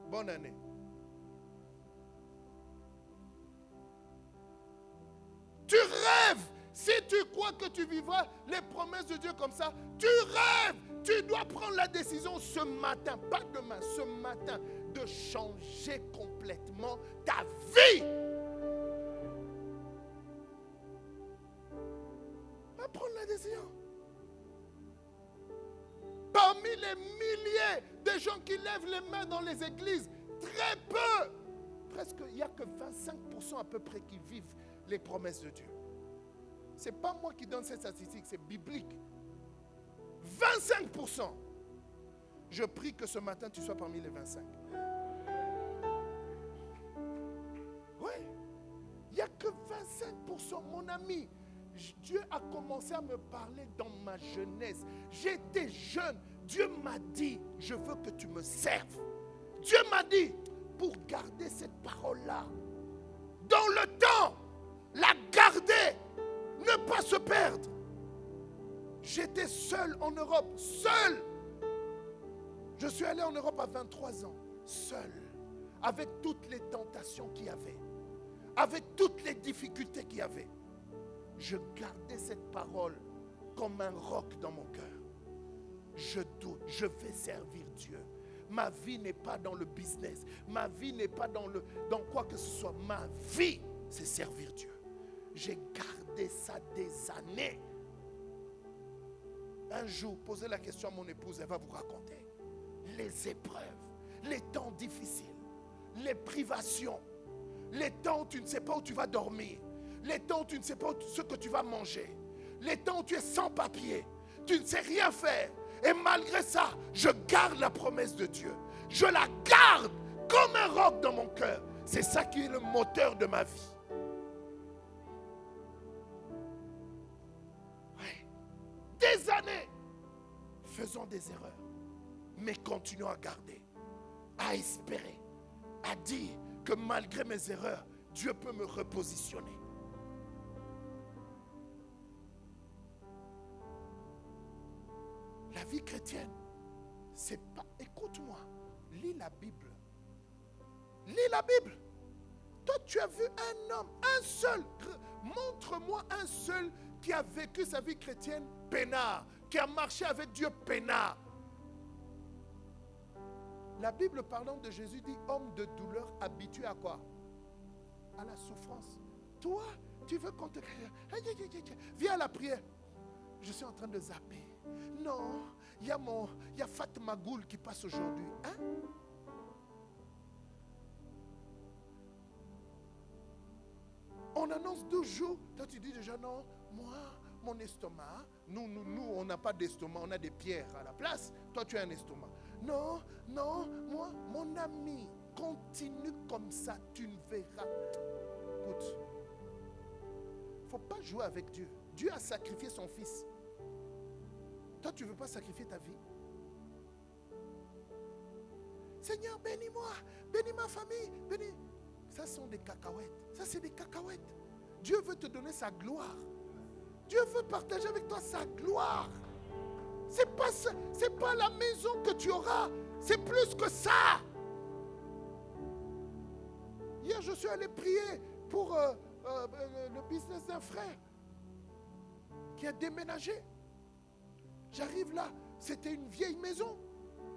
Bonne année. Tu rêves. Si tu crois que tu vivras les promesses de Dieu comme ça, tu rêves. Tu dois prendre la décision ce matin, pas demain, ce matin, de changer complètement ta vie. Va prendre la décision. Parmi les milliers de gens qui lèvent les mains dans les églises, très peu, presque, il n'y a que 25% à peu près qui vivent les promesses de Dieu. Ce n'est pas moi qui donne cette statistique, c'est biblique. 25%. Je prie que ce matin tu sois parmi les 25. Oui. Il n'y a que 25%, mon ami. Dieu a commencé à me parler dans ma jeunesse. J'étais jeune. Dieu m'a dit, je veux que tu me serves. Dieu m'a dit, pour garder cette parole-là, dans le temps, la garder, ne pas se perdre. J'étais seul en Europe, seul. Je suis allé en Europe à 23 ans, seul, avec toutes les tentations qu'il y avait, avec toutes les difficultés qu'il y avait. Je gardais cette parole comme un roc dans mon cœur. Je doute, je vais servir Dieu. Ma vie n'est pas dans le business. Ma vie n'est pas dans quoi que ce soit. Ma vie, c'est servir Dieu. J'ai gardé ça des années. Un jour, posez la question à mon épouse, elle va vous raconter les épreuves, les temps difficiles, les privations, les temps où tu ne sais pas où tu vas dormir, les temps où tu ne sais pas ce que tu vas manger, les temps où tu es sans papier, tu ne sais rien faire. Et malgré ça, je garde la promesse de Dieu. Je la garde comme un roc dans mon cœur. C'est ça qui est le moteur de ma vie. Ouais. Des années, faisons des erreurs, mais continuons à garder, à espérer, à dire que malgré mes erreurs, Dieu peut me repositionner. La vie chrétienne, c'est pas... Écoute-moi, lis la Bible. Lis la Bible. Toi, tu as vu un homme, un seul. Montre-moi un seul qui a vécu sa vie chrétienne peinard, qui a marché avec Dieu peinard. La Bible parlant de Jésus dit homme de douleur habitué à quoi? À la souffrance. Toi, tu veux qu'on te... Viens à la prière. Je suis en train de zapper. Non, il y a Fatma Goul qui passe aujourd'hui. Hein? On annonce 12 jours. Toi, tu dis déjà non, moi, mon estomac. Nous, on n'a pas d'estomac, on a des pierres à la place. Toi, tu as un estomac. Non, moi, mon ami, continue comme ça, tu ne verras. Écoute, il ne faut pas jouer avec Dieu. Dieu a sacrifié son fils. Toi, tu ne veux pas sacrifier ta vie? Seigneur, bénis-moi, bénis ma famille, bénis. Ça sont des cacahuètes. Ça, c'est des cacahuètes. Dieu veut te donner sa gloire. Dieu veut partager avec toi sa gloire. C'est pas la maison que tu auras. C'est plus que ça. Hier, je suis allé prier pour le business d'un frère qui a déménagé. J'arrive là, c'était une vieille maison.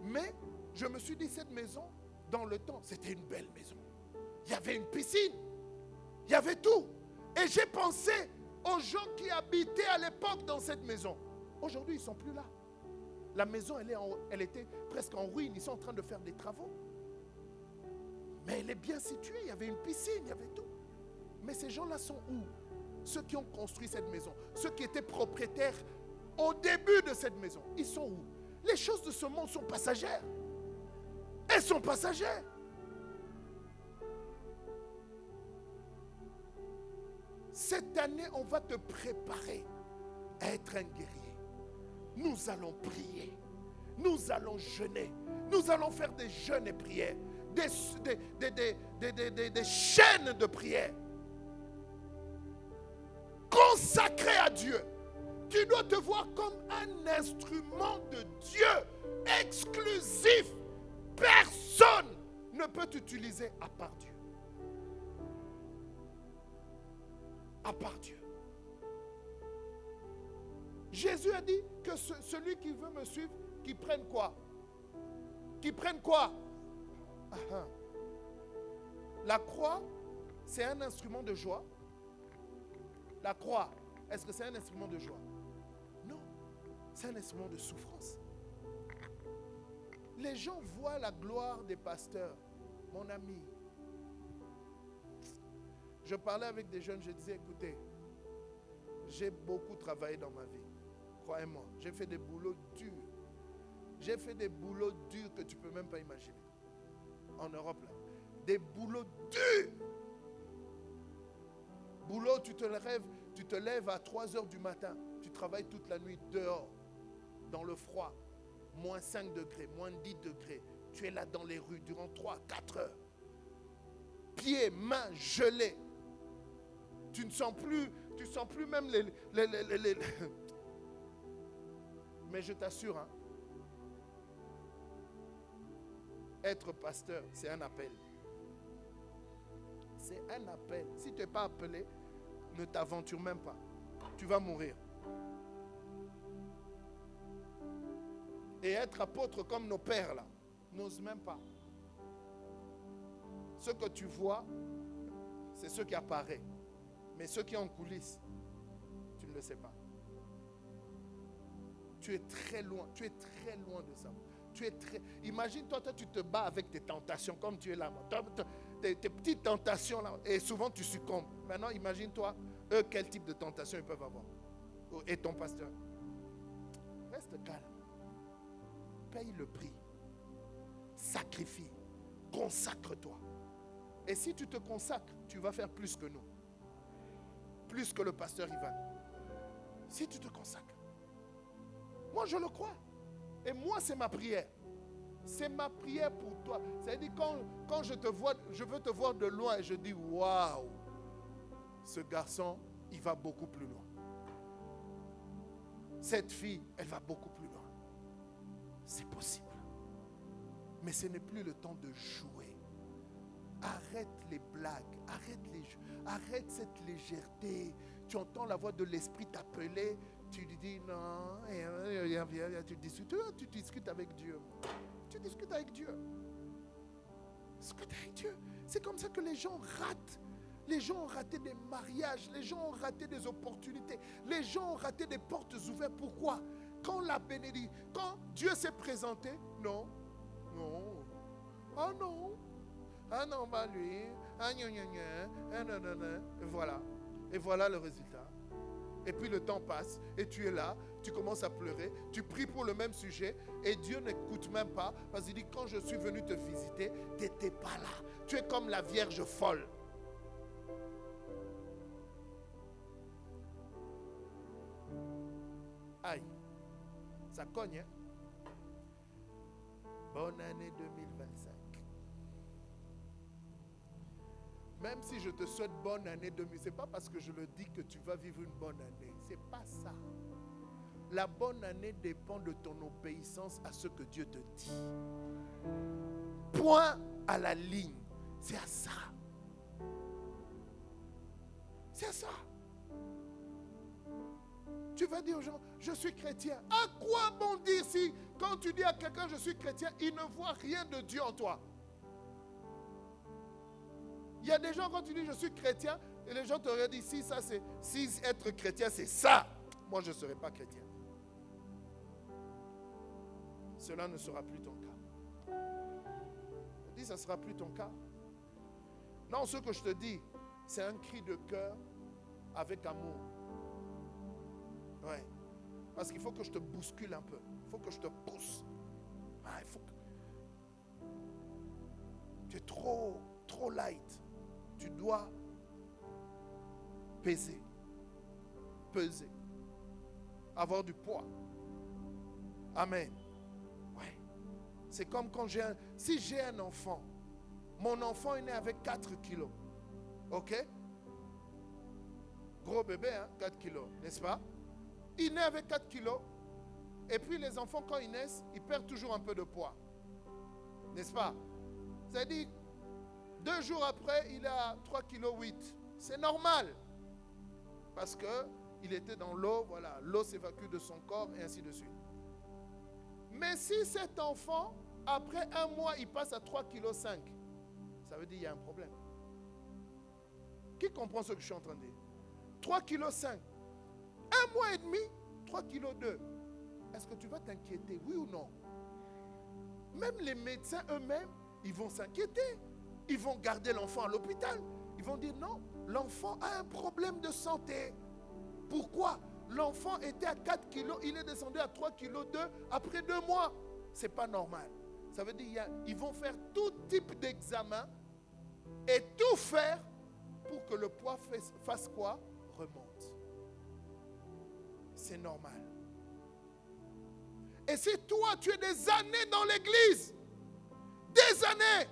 Mais je me suis dit, cette maison, dans le temps, c'était une belle maison. Il y avait une piscine. Il y avait tout. Et j'ai pensé aux gens qui habitaient à l'époque dans cette maison. Aujourd'hui, ils ne sont plus là. La maison, elle était presque en ruine. Ils sont en train de faire des travaux. Mais elle est bien située. Il y avait une piscine, il y avait tout. Mais ces gens-là sont où? Ceux qui ont construit cette maison. Ceux qui étaient propriétaires au début de cette maison. Ils sont où? Les choses de ce monde sont passagères. Elles sont passagères. Cette année, on va te préparer à être un guerrier. Nous allons prier. Nous allons jeûner. Nous allons faire des jeûnes et prières. Des chaînes de prière. Consacré à Dieu. Tu dois te voir comme un instrument de Dieu. Exclusif. Personne ne peut t'utiliser à part Dieu. À part Dieu. Jésus a dit que celui qui veut me suivre, qu'il prenne quoi? Qu'il prenne quoi? La croix, c'est un instrument de joie. La croix, est-ce que c'est un instrument de joie? Non, c'est un instrument de souffrance. Les gens voient la gloire des pasteurs. Mon ami, je parlais avec des jeunes, je disais, écoutez, j'ai beaucoup travaillé dans ma vie. Croyez-moi, j'ai fait des boulots durs. J'ai fait des boulots durs que tu ne peux même pas imaginer. En Europe, là. Des boulots durs. Boulot, tu te lèves à 3 heures du matin. Tu travailles toute la nuit dehors, dans le froid. Moins 5 degrés, moins 10 degrés. Tu es là dans les rues durant 3-4 heures. Pieds, mains gelés. Tu ne sens plus même les... Mais je t'assure, hein, être pasteur, c'est un appel. C'est un appel. Si tu n'es pas appelé, ne t'aventure même pas. Tu vas mourir. Et être apôtre comme nos pères là, n'osent même pas. Ce que tu vois, c'est ce qui apparaît. Mais ce qui est en coulisses, tu ne le sais pas. Tu es très loin de ça. Imagine-toi, tu te bats avec tes tentations comme tu es là. Tes petites tentations là, et souvent tu succombes. Maintenant, imagine-toi, eux, quel type de tentation ils peuvent avoir. Et ton pasteur. Reste calme. Paye le prix. Sacrifie. Consacre-toi. Et si tu te consacres, tu vas faire plus que nous. Plus que le pasteur Ivan. Si tu te consacres. Moi, je le crois. Et moi, c'est ma prière. C'est ma prière pour toi. C'est-à-dire, quand je te vois, je veux te voir de loin et je dis, waouh, ce garçon, il va beaucoup plus loin. Cette fille, elle va beaucoup plus loin. C'est possible. Mais ce n'est plus le temps de jouer. Arrête les blagues, arrête cette légèreté. Tu entends la voix de l'esprit t'appeler, tu lui dis non, tu discutes avec Dieu. Tu discutes avec Dieu. Discute avec Dieu. C'est comme ça que les gens ratent. Les gens ont raté des mariages, les gens ont raté des opportunités, les gens ont raté des portes ouvertes. Pourquoi? Quand la bénédiction, quand Dieu s'est présenté, non, ah non, ah non, bah lui, ah gna gna gna, ah non, non, non. Et voilà le résultat. Et puis le temps passe et tu es là, tu commences à pleurer, tu pries pour le même sujet et Dieu n'écoute même pas parce qu'il dit quand je suis venu te visiter, tu n'étais pas là. Tu es comme la Vierge folle. Aïe, ça cogne, hein? Bonne année 2025. Même si je te souhaite bonne année 2025, ce n'est pas parce que je le dis que tu vas vivre une bonne année. Ce n'est pas ça. La bonne année dépend de ton obéissance à ce que Dieu te dit. Point à la ligne. C'est à ça. C'est à ça. Tu vas dire aux gens, je suis chrétien. À quoi bon dire si, quand tu dis à quelqu'un, je suis chrétien, il ne voit rien de Dieu en toi? Il y a des gens, quand tu dis, je suis chrétien, et les gens t'auraient dit, si être chrétien, c'est ça, moi, je ne serai pas chrétien. Cela ne sera plus ton cas. Je dis, ça ne sera plus ton cas. Non, ce que je te dis, c'est un cri de cœur avec amour. Ouais. Parce qu'il faut que je te bouscule un peu. Il faut que je te pousse. Ah, il faut que... Tu es trop light. Tu dois peser. Avoir du poids. Amen. Ouais. C'est comme quand si j'ai un enfant, mon enfant est né avec 4 kilos. Ok? Gros bébé, hein, 4 kilos, n'est-ce pas? Il naît avec 4 kilos. Et puis les enfants, quand ils naissent, ils perdent toujours un peu de poids. N'est-ce pas? C'est-à-dire, 2 jours après, il a 3,8 kg. C'est normal. Parce qu'il était dans l'eau, voilà. L'eau s'évacue de son corps et ainsi de suite. Mais si cet enfant, après 1 mois, il passe à 3,5 kg, ça veut dire qu'il y a un problème. Qui comprend ce que je suis en train de dire? 3,5 kg. 1 mois et demi, 3,2 kg. Est-ce que tu vas t'inquiéter, oui ou non? Même les médecins eux-mêmes, ils vont s'inquiéter. Ils vont garder l'enfant à l'hôpital. Ils vont dire non, l'enfant a un problème de santé. Pourquoi? L'enfant était à 4 kg, il est descendu à 3,2 kg après 2 mois. Ce n'est pas normal. Ça veut dire qu'ils vont faire tout type d'examen et tout faire pour que le poids fasse quoi? Remonte. C'est normal. Et si toi, tu es des années dans l'église, des années,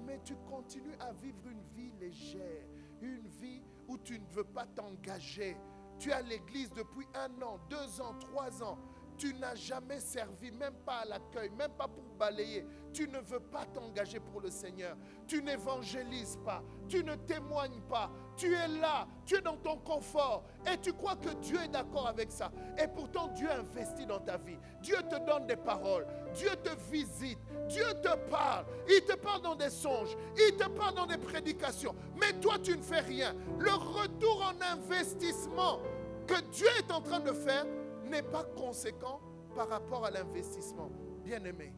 mais tu continues à vivre une vie légère, une vie où tu ne veux pas t'engager. Tu es à l'église depuis 1 an, 2 ans, 3 ans. Tu n'as jamais servi, même pas à l'accueil, même pas pour balayer. Tu ne veux pas t'engager pour le Seigneur. Tu n'évangélises pas. Tu ne témoignes pas. Tu es là, tu es dans ton confort. Et tu crois que Dieu est d'accord avec ça. Et pourtant, Dieu investit dans ta vie. Dieu te donne des paroles. Dieu te visite. Dieu te parle. Il te parle dans des songes. Il te parle dans des prédications. Mais toi, tu ne fais rien. Le retour en investissement que Dieu est en train de faire n'est pas conséquent par rapport à l'investissement. Bien-aimé,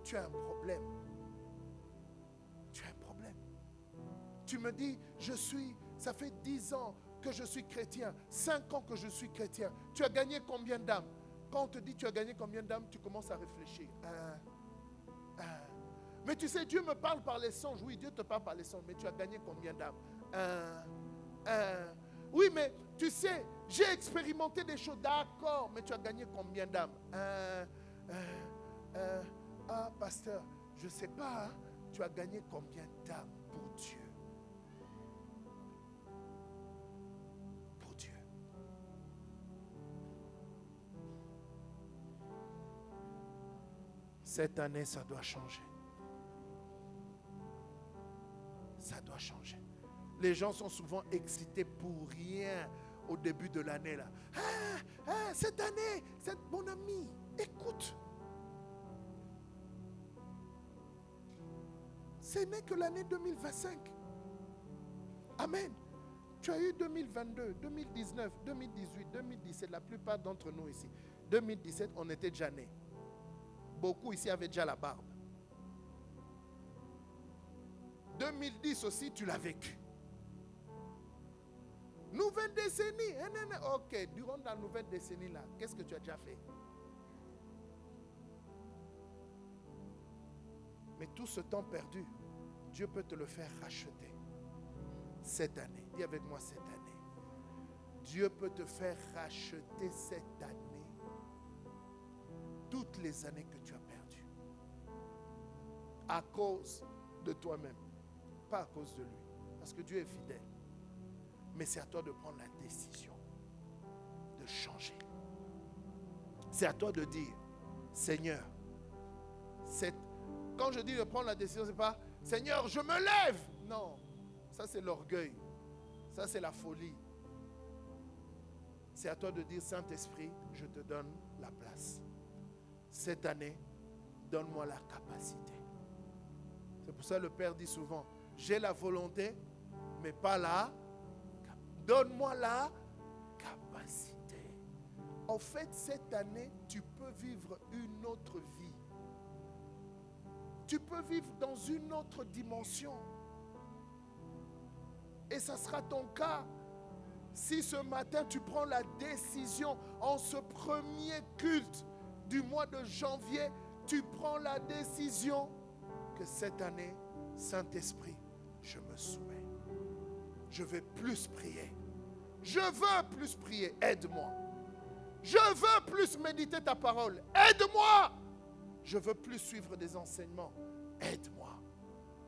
tu as un problème. Tu as un problème. Tu me dis, ça fait 10 ans que je suis chrétien, 5 ans que je suis chrétien. Tu as gagné combien d'âmes? Quand on te dit tu as gagné combien d'âmes, tu commences à réfléchir. Mais tu sais, Dieu me parle par les songes. Oui, Dieu te parle par les songes. Mais tu as gagné combien d'âmes? Oui, mais tu sais, j'ai expérimenté des choses. D'accord, mais tu as gagné combien d'âmes? Pasteur, je ne sais pas. Hein? Tu as gagné combien d'âmes pour Dieu? Pour Dieu. Cette année, ça doit changer. Ça doit changer. Les gens sont souvent excités pour rien au début de l'année là. Cette année, mon ami, écoute. Ce n'est que l'année 2025. Amen. Tu as eu 2022, 2019, 2018, 2017. La plupart d'entre nous ici. 2017, on était déjà nés. Beaucoup ici avaient déjà la barbe. 2010 aussi, tu l'as vécu. Nouvelle décennie. Ok, durant la nouvelle décennie là, qu'est-ce que tu as déjà fait? Mais tout ce temps perdu, Dieu peut te le faire racheter. Cette année, dis avec moi cette année. Dieu peut te faire racheter cette année. Toutes les années que tu as perdues. À cause de toi-même. Pas à cause de lui. Parce que Dieu est fidèle. Mais c'est à toi de prendre la décision de changer. C'est à toi de dire, Seigneur, quand je dis de prendre la décision, ce n'est pas, Seigneur, je me lève. Non, ça c'est l'orgueil. Ça c'est la folie. C'est à toi de dire, Saint-Esprit, je te donne la place. Cette année, donne-moi la capacité. C'est pour ça que le Père dit souvent, j'ai la volonté, mais pas la. Donne-moi la capacité. En fait, cette année, tu peux vivre une autre vie. Tu peux vivre dans une autre dimension. Et ça sera ton cas. Si ce matin, tu prends la décision en ce premier culte du mois de janvier, tu prends la décision que cette année, Saint-Esprit, je me soumets. Je vais plus prier. Je veux plus prier. Aide-moi. Je veux plus méditer ta parole. Aide-moi. Je veux plus suivre des enseignements. Aide-moi.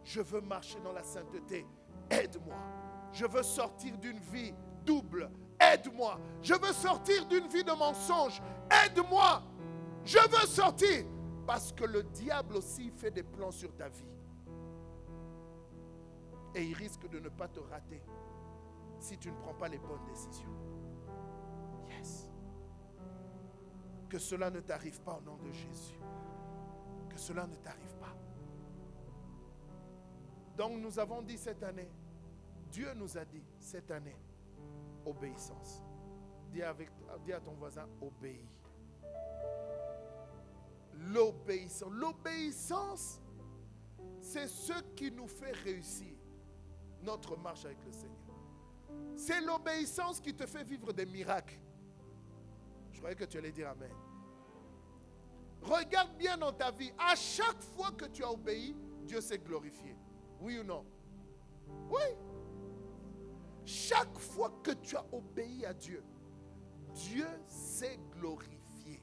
Je veux marcher dans la sainteté. Aide-moi. Je veux sortir d'une vie double. Aide-moi. Je veux sortir d'une vie de mensonge. Aide-moi. Je veux sortir. Parce que le diable aussi fait des plans sur ta vie. Et il risque de ne pas te rater si tu ne prends pas les bonnes décisions. Yes. Que cela ne t'arrive pas au nom de Jésus. Que cela ne t'arrive pas. Donc nous avons dit cette année, Dieu nous a dit cette année, obéissance. Dis à ton voisin, obéis. L'obéissance. L'obéissance, c'est ce qui nous fait réussir notre marche avec le Seigneur. C'est l'obéissance qui te fait vivre des miracles. Je croyais que tu allais dire amen. Regarde bien dans ta vie. À chaque fois que tu as obéi, Dieu s'est glorifié. Oui ou non? Oui. Chaque fois que tu as obéi à Dieu, Dieu s'est glorifié.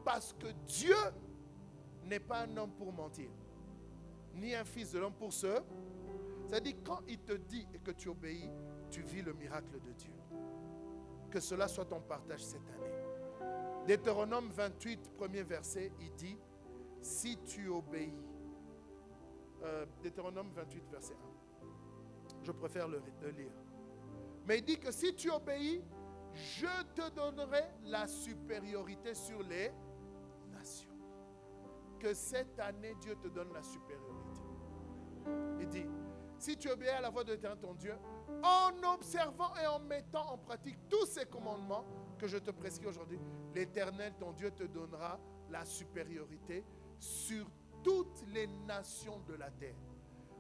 Parce que Dieu n'est pas un homme pour mentir, ni un fils de l'homme pour se. C'est-à-dire, quand il te dit et que tu obéis, tu vis le miracle de Dieu. Que cela soit ton partage cette année. Deutéronome 28, premier verset, il dit, si tu obéis, Deutéronome 28, verset 1. Je préfère le lire. Mais il dit que si tu obéis, je te donnerai la supériorité sur les nations. Que cette année, Dieu te donne la supériorité. Il dit, si tu obéis à la voix de l'Éternel ton Dieu, en observant et en mettant en pratique tous ces commandements que je te prescris aujourd'hui, l'Éternel ton Dieu te donnera la supériorité sur toutes les nations de la terre.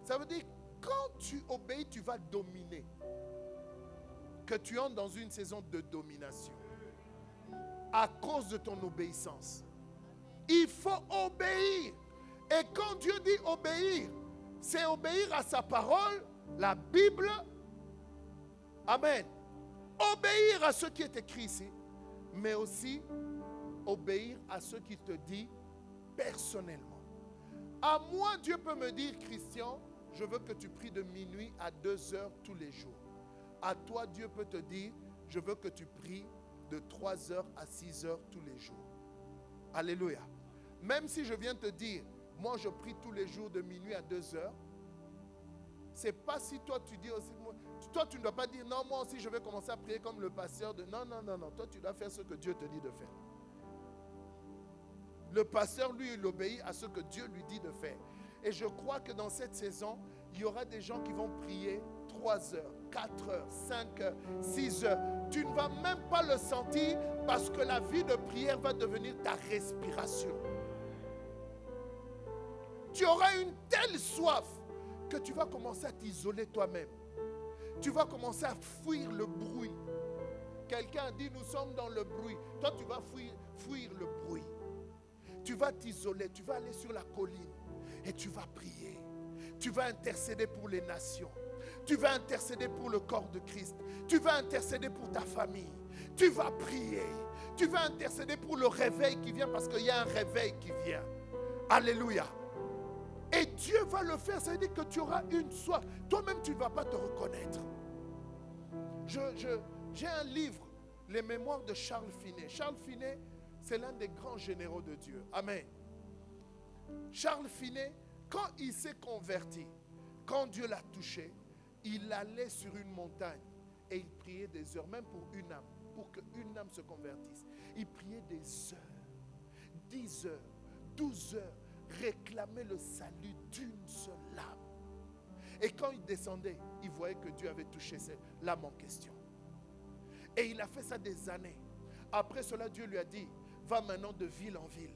Ça veut dire, quand tu obéis, tu vas dominer. Que tu entres dans une saison de domination. À cause de ton obéissance. Il faut obéir. Et quand Dieu dit obéir, c'est obéir à sa parole, la Bible. Amen. Obéir à ce qui est écrit ici, mais aussi obéir à ce qu'il te dit personnellement. À moi, Dieu peut me dire, Christian, je veux que tu pries de minuit à 2 heures tous les jours. À toi, Dieu peut te dire, je veux que tu pries de 3 heures à 6 heures tous les jours. Alléluia. Même si je viens te dire, moi je prie tous les jours de minuit à 2 heures, c'est pas si toi tu dis aussi, toi tu ne dois pas dire, non, moi aussi je vais commencer à prier comme le pasteur de... Non, non, non, non, toi tu dois faire ce que Dieu te dit de faire. Le pasteur, lui, il obéit à ce que Dieu lui dit de faire. Et je crois que dans cette saison, il y aura des gens qui vont prier 3 heures, 4 heures, 5 heures, 6 heures. Tu ne vas même pas le sentir parce que la vie de prière va devenir ta respiration. Tu auras une telle soif que tu vas commencer à t'isoler toi-même. Tu vas commencer à fuir le bruit. Quelqu'un a dit, nous sommes dans le bruit. Toi, tu vas fuir le bruit. Tu vas t'isoler, tu vas aller sur la colline et tu vas prier. Tu vas intercéder pour les nations. Tu vas intercéder pour le corps de Christ. Tu vas intercéder pour ta famille. Tu vas prier. Tu vas intercéder pour le réveil qui vient parce qu'il y a un réveil qui vient. Alléluia. Et Dieu va le faire, ça veut dire que tu auras une soif. Toi-même, tu ne vas pas te reconnaître. J'ai un livre, Les Mémoires de Charles Finet. Charles Finet, c'est l'un des grands généraux de Dieu. Amen. Charles Finet, quand il s'est converti, quand Dieu l'a touché, il allait sur une montagne et il priait des heures, même pour une âme, pour qu'une âme se convertisse. Il priait des heures, 10 heures, 12 heures, réclamait le salut d'une seule âme. Et quand il descendait, il voyait que Dieu avait touché l'âme en question. Et il a fait ça des années. Après cela, Dieu lui a dit, va maintenant de ville en ville,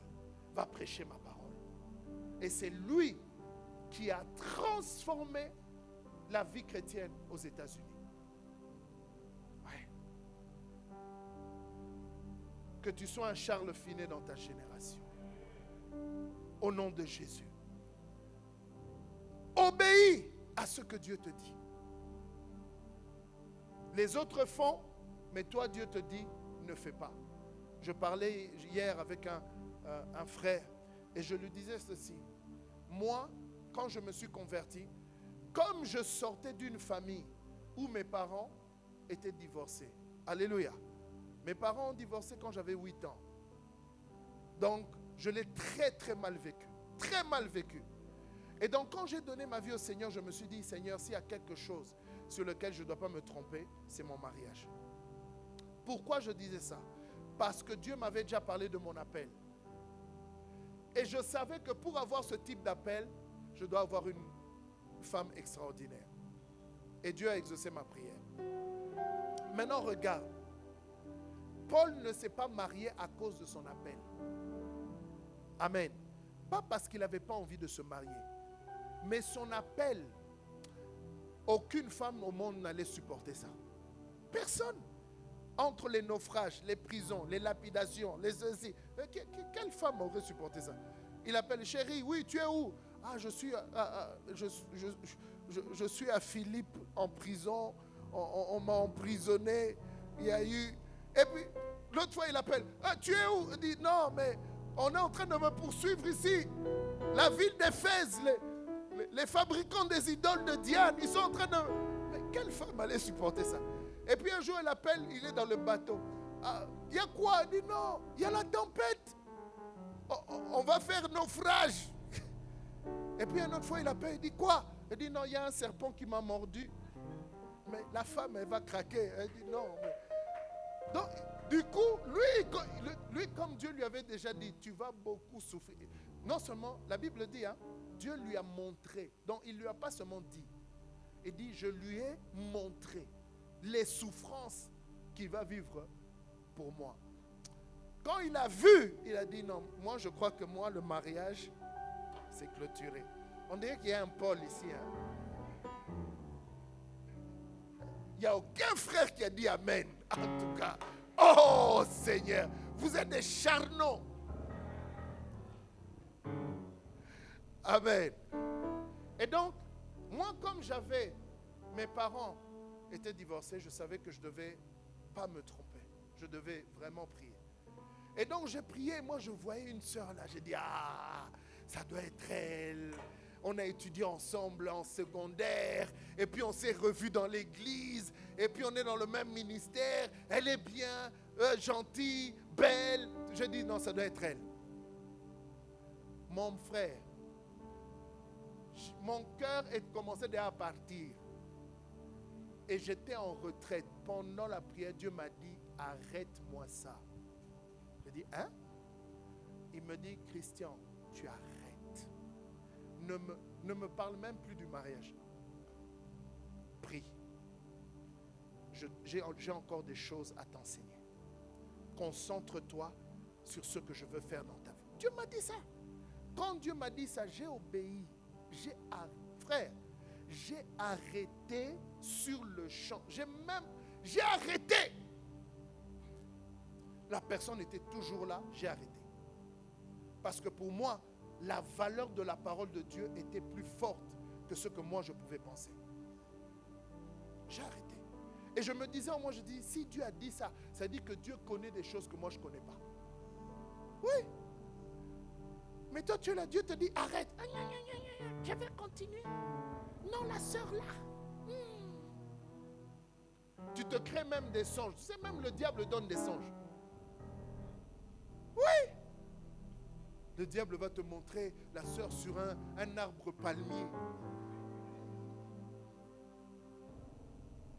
va prêcher ma parole. Et c'est lui qui a transformé la vie chrétienne aux États-Unis. Ouais. Que tu sois un Charles Finet dans ta génération. Au nom de Jésus. Obéis à ce que Dieu te dit. Les autres font, mais toi Dieu te dit, ne fais pas. Je parlais hier avec un frère et je lui disais ceci. Moi, quand je me suis converti, comme je sortais d'une famille où mes parents étaient divorcés. Alléluia. Mes parents ont divorcé quand j'avais 8 ans. Donc, je l'ai très très mal vécu. Très mal vécu. Et donc, quand j'ai donné ma vie au Seigneur, je me suis dit, Seigneur, s'il y a quelque chose sur lequel je ne dois pas me tromper, c'est mon mariage. Pourquoi je disais ça? Parce que Dieu m'avait déjà parlé de mon appel. Et je savais que pour avoir ce type d'appel, je dois avoir une femme extraordinaire. Et Dieu a exaucé ma prière. Maintenant, regarde. Paul ne s'est pas marié à cause de son appel. Amen. Pas parce qu'il n'avait pas envie de se marier. Mais son appel, aucune femme au monde n'allait supporter ça. Personne. Entre les naufrages, les prisons, les lapidations, les ceci. Quelle femme aurait supporté ça? Il appelle, chérie, oui, tu es où? Ah, je suis à Philippe en prison. On m'a emprisonné. Il y a eu... Et puis, l'autre fois, il appelle, ah, tu es où? Il dit, non, mais on est en train de me poursuivre ici. La ville d'Éphèse, les fabricants des idoles de Diane, ils sont en train de... Mais quelle femme allait supporter ça? Et puis un jour, il appelle, il est dans le bateau. Ah, il y a quoi? Il dit, non, il y a la tempête. On va faire naufrage. Et puis une autre fois, il appelle, il dit, quoi? Il dit, non, il y a un serpent qui m'a mordu. Mais la femme, elle va craquer. Elle dit, non. Mais... Donc, du coup, lui, comme Dieu lui avait déjà dit, tu vas beaucoup souffrir. Non seulement, la Bible dit, hein, Dieu lui a montré. Donc, il ne lui a pas seulement dit. Il dit, je lui ai montré les souffrances qu'il va vivre pour moi. Quand il a vu, il a dit, non, moi je crois que moi, le mariage, c'est clôturé. On dirait qu'il y a un Paul ici. Hein. Il n'y a aucun frère qui a dit Amen. En tout cas, oh Seigneur, vous êtes des charnaux. Amen. Et donc, moi, comme mes parents étaient divorcés, je savais que je ne devais pas me tromper. Je devais vraiment prier. Et donc, j'ai prié. Moi, je voyais une sœur là. J'ai dit, ah, ça doit être elle. On a étudié ensemble en secondaire. Et puis, on s'est revus dans l'église. Et puis, on est dans le même ministère. Elle est bien, gentille, belle. Je dis, non, ça doit être elle. Mon frère, mon cœur commençait déjà à partir. Et j'étais en retraite. Pendant la prière, Dieu m'a dit, arrête-moi ça. J'ai dit, hein? Il me dit, Christian, tu arrêtes. Ne me parle même plus du mariage. Prie. J'ai encore des choses à t'enseigner. Concentre-toi sur ce que je veux faire dans ta vie. Dieu m'a dit ça. Quand Dieu m'a dit ça, j'ai obéi. Frère, j'ai arrêté sur le champ. J'ai arrêté. La personne était toujours là, j'ai arrêté. Parce que pour moi, la valeur de la parole de Dieu était plus forte que ce que moi je pouvais penser. J'ai arrêté. Et je me disais, moi je dis, si Dieu a dit ça, ça dit que Dieu connaît des choses que moi je ne connais pas. Oui. Mais toi tu es là, Dieu te dit, arrête. Je vais continuer. Non, la sœur là. Tu te crées même des songes. Tu sais, même le diable donne des songes. Oui. Le diable va te montrer la sœur sur un arbre palmier.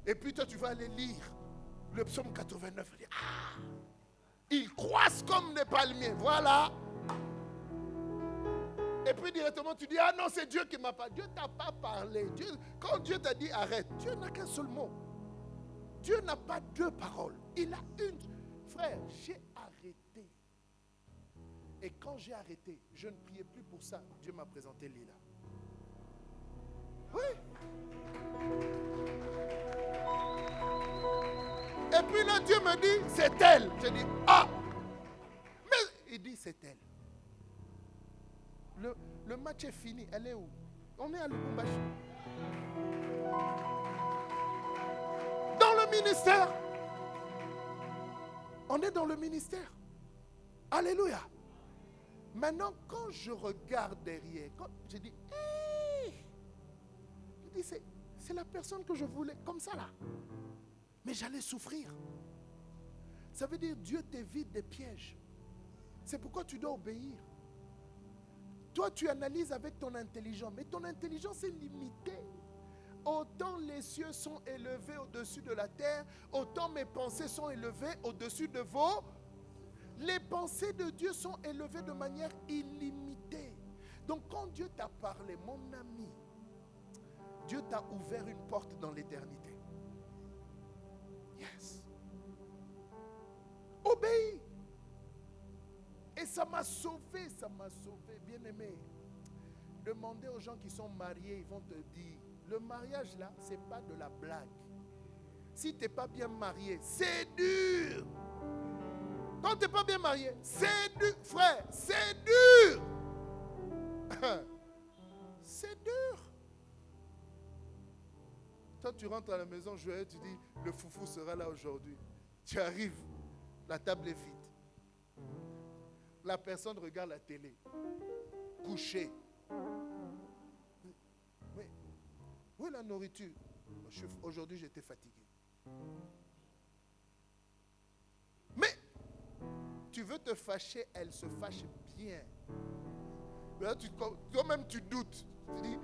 Et puis toi, tu vas aller lire le psaume 89. Ah, ils croissent comme des palmiers. Voilà. Et puis directement, tu dis, ah non, c'est Dieu qui m'a parlé. Dieu ne t'a pas parlé. Quand Dieu t'a dit arrête, Dieu n'a qu'un seul mot. Dieu n'a pas deux paroles. Il a une. Frère, j'ai arrêté. Et quand j'ai arrêté, je ne priais plus pour ça. Dieu m'a présenté Lila. Oui. Et puis là, Dieu me dit, c'est elle. Je dis, ah. Mais il dit, c'est elle. Le match est fini. Elle est où? On est à Lubumbashi. Dans le ministère. On est dans le ministère. Alléluia. Maintenant, quand je regarde derrière, je dis, hey! Je dis, c'est la personne que je voulais, comme ça là. Mais j'allais souffrir. Ça veut dire Dieu t'évite des pièges. C'est pourquoi tu dois obéir. Toi, tu analyses avec ton intelligence, mais ton intelligence est limitée. Autant les cieux sont élevés au-dessus de la terre, autant mes pensées sont élevées au-dessus de vos. Les pensées de Dieu sont élevées de manière illimitée. Donc quand Dieu t'a parlé, mon ami, Dieu t'a ouvert une porte dans l'éternité. Yes. Obéis. Et ça m'a sauvé, bien-aimé. Demandez aux gens qui sont mariés, ils vont te dire, le mariage là, c'est pas de la blague. Si tu n'es pas bien marié, c'est dur. Quand tu n'es pas bien marié, c'est dur, frère, c'est dur. C'est dur. Toi, tu rentres à la maison joyeux, tu dis, le foufou sera là aujourd'hui. Tu arrives, la table est vide. La personne regarde la télé, couchée. Mais où est la nourriture? Aujourd'hui, j'étais fatigué. Mais tu veux te fâcher, elle se fâche bien. Là, toi-même, tu doutes. Tu dis,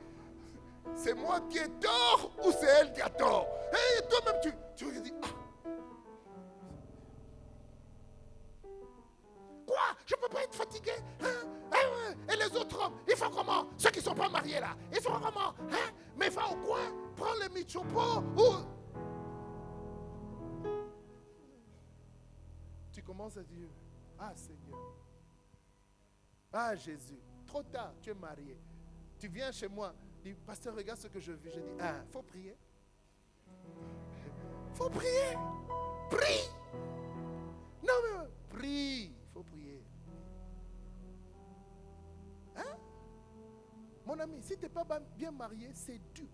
c'est moi qui ai tort ou c'est elle qui a tort? Et toi-même, tu dis, ah. Quoi? Je ne peux pas être fatigué, hein? Et les autres hommes, ils font comment? Ceux qui ne sont pas mariés là, ils font comment? Hein? Mais va au coin, prends le michopo ou... Tu commences à dire, ah Seigneur, ah Jésus, trop tard, tu es marié. Tu viens chez moi, dis, pasteur, regarde ce que je vis. Je dis, ah, il faut prier. Il faut prier. Prie. Non mais, prie. Il faut prier. Hein? Mon ami, si tu n'es pas bien marié, c'est dur.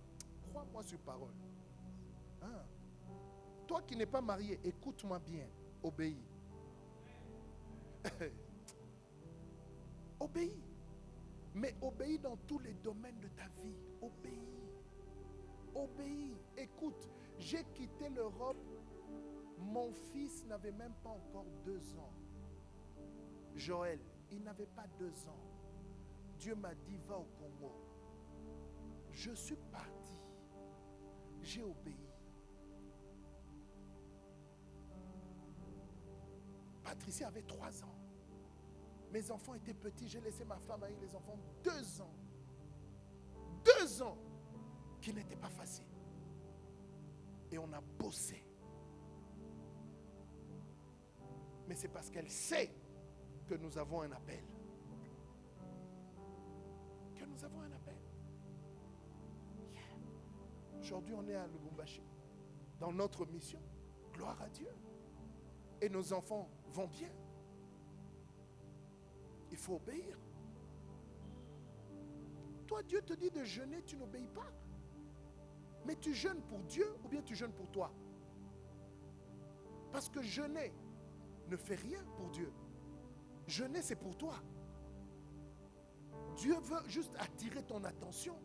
Crois-moi sur parole. Hein? Toi qui n'es pas marié, écoute-moi bien. Obéis. Obéis. Mais obéis dans tous les domaines de ta vie. Obéis. Obéis. Écoute, j'ai quitté l'Europe. Mon fils n'avait même pas encore 2 ans. Joël, il n'avait pas 2 ans. Dieu m'a dit, va au Congo. Je suis parti. J'ai obéi. Patricia avait 3 ans. Mes enfants étaient petits. J'ai laissé ma femme avec les enfants 2 ans. 2 ans qui n'était pas facile. Et on a bossé. Mais c'est parce qu'elle sait que nous avons un appel. Que nous avons un appel. Yeah. Aujourd'hui, on est à Lubumbashi. Dans notre mission. Gloire à Dieu. Et nos enfants vont bien. Il faut obéir. Toi, Dieu te dit de jeûner, tu n'obéis pas. Mais tu jeûnes pour Dieu ou bien tu jeûnes pour toi? Parce que jeûner ne fait rien pour Dieu. Jeûner, c'est pour toi. Dieu veut juste attirer ton attention.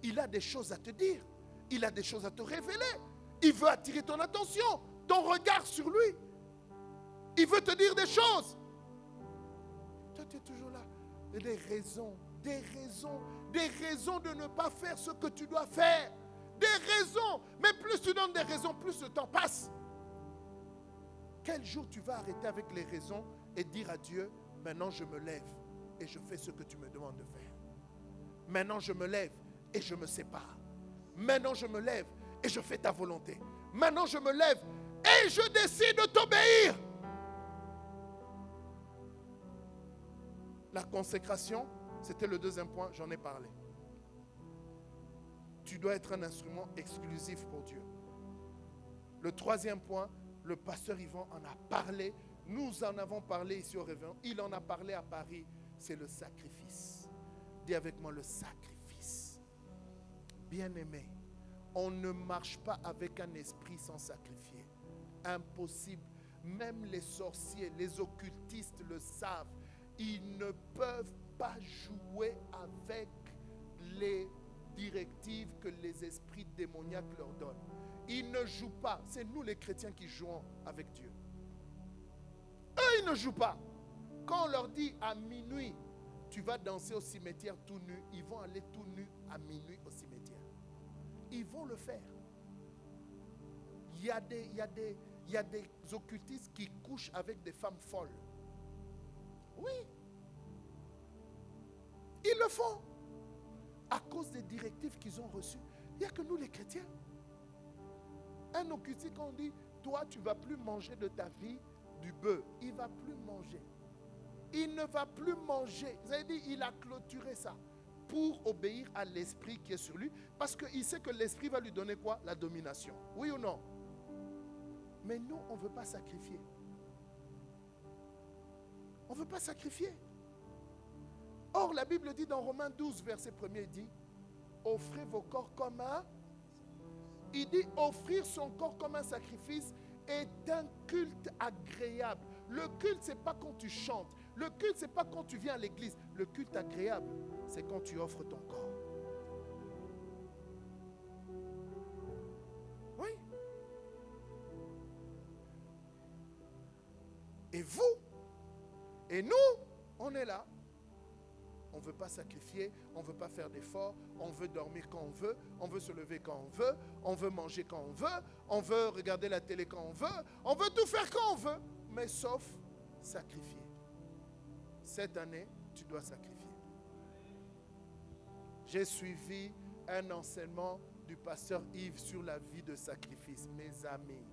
Il a des choses à te dire. Il a des choses à te révéler. Il veut attirer ton attention, ton regard sur lui. Il veut te dire des choses. Toi, tu es toujours là. Et des raisons de ne pas faire ce que tu dois faire. Des raisons. Mais plus tu donnes des raisons, plus le temps passe. Quel jour tu vas arrêter avec les raisons et dire à Dieu, maintenant je me lève et je fais ce que tu me demandes de faire. Maintenant je me lève et je me sépare. Maintenant je me lève et je fais ta volonté. Maintenant je me lève et je décide de t'obéir. La consécration, c'était le deuxième point, j'en ai parlé. Tu dois être un instrument exclusif pour Dieu. Le troisième point, le pasteur Yvan en a parlé. Nous en avons parlé ici au Réveillon. Il en a parlé à Paris. C'est le sacrifice. Dis avec moi le sacrifice. Bien-aimé, on ne marche pas avec un esprit sans sacrifier. Impossible. Même les sorciers, les occultistes le savent. Ils ne peuvent pas jouer avec les directives que les esprits démoniaques leur donnent. Ils ne jouent pas. C'est nous les chrétiens qui jouons avec Dieu. Eux, ils ne jouent pas. Quand on leur dit à minuit, tu vas danser au cimetière tout nu, ils vont aller tout nus à minuit au cimetière. Ils vont le faire. Il y a des occultistes qui couchent avec des femmes folles. Oui. Ils le font. À cause des directives qu'ils ont reçues. Il n'y a que nous les chrétiens. Un occultiste, quand on dit, toi tu ne vas plus manger de ta vie du bœuf, il ne va plus manger. Il ne va plus manger. Vous avez dit, il a clôturé ça pour obéir à l'esprit qui est sur lui, parce qu'il sait que l'esprit va lui donner quoi? La domination. Oui ou non? Mais nous, on ne veut pas sacrifier. On ne veut pas sacrifier. Or, la Bible dit dans Romains 12, verset 1er, il dit, offrez vos corps comme un... Il dit, offrir son corps comme un sacrifice est un culte agréable. Le culte, ce n'est pas quand tu chantes. Le culte, ce n'est pas quand tu viens à l'église. Le culte agréable, c'est quand tu offres ton corps. Oui. Et vous, et nous, on est là. On ne veut pas sacrifier, on ne veut pas faire d'efforts, on veut dormir quand on veut se lever quand on veut manger quand on veut regarder la télé quand on veut tout faire quand on veut, mais sauf sacrifier. Cette année, tu dois sacrifier. J'ai suivi un enseignement du pasteur Yves sur la vie de sacrifice, mes amis.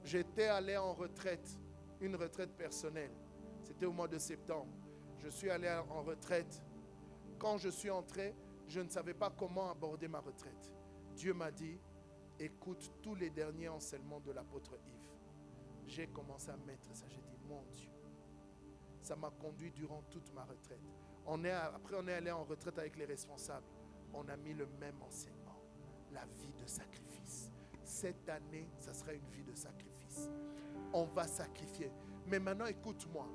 J'étais allé en retraite, une retraite personnelle. C'était au mois de septembre. Je suis allé en retraite. Quand je suis entré, je ne savais pas comment aborder ma retraite. Dieu m'a dit, écoute tous les derniers enseignements de l'apôtre Yves. J'ai commencé à mettre ça. J'ai dit, mon Dieu, Ça m'a conduit durant toute ma retraite. Après, on est allé en retraite avec les responsables. On a mis le même enseignement. La vie de sacrifice. Cette année, ça sera une vie de sacrifice. On va sacrifier. Mais maintenant, écoute-moi.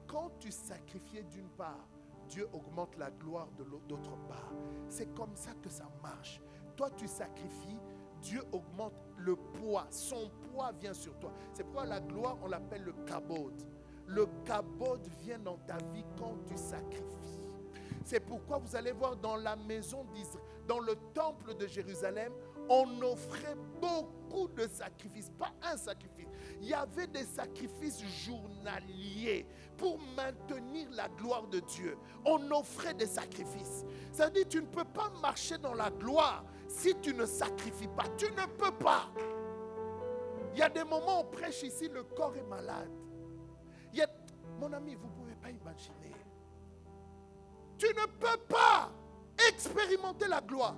Quand tu sacrifies d'une part, Dieu augmente la gloire de d'autre part. C'est comme ça que ça marche. Toi, tu sacrifies, Dieu augmente le poids. Son poids vient sur toi. C'est pourquoi la gloire, on l'appelle le kabod. Le kabod vient dans ta vie quand tu sacrifies. C'est pourquoi vous allez voir dans la maison d'Israël, dans le temple de Jérusalem, on offrait beaucoup de sacrifices, pas un sacrifice. Il y avait des sacrifices journaliers pour maintenir la gloire de Dieu. On offrait des sacrifices. Ça veut dire que tu ne peux pas marcher dans la gloire si tu ne sacrifies pas. Tu ne peux pas. Il y a des moments où on prêche ici, le corps est malade. Mon ami, vous ne pouvez pas imaginer. Tu ne peux pas expérimenter la gloire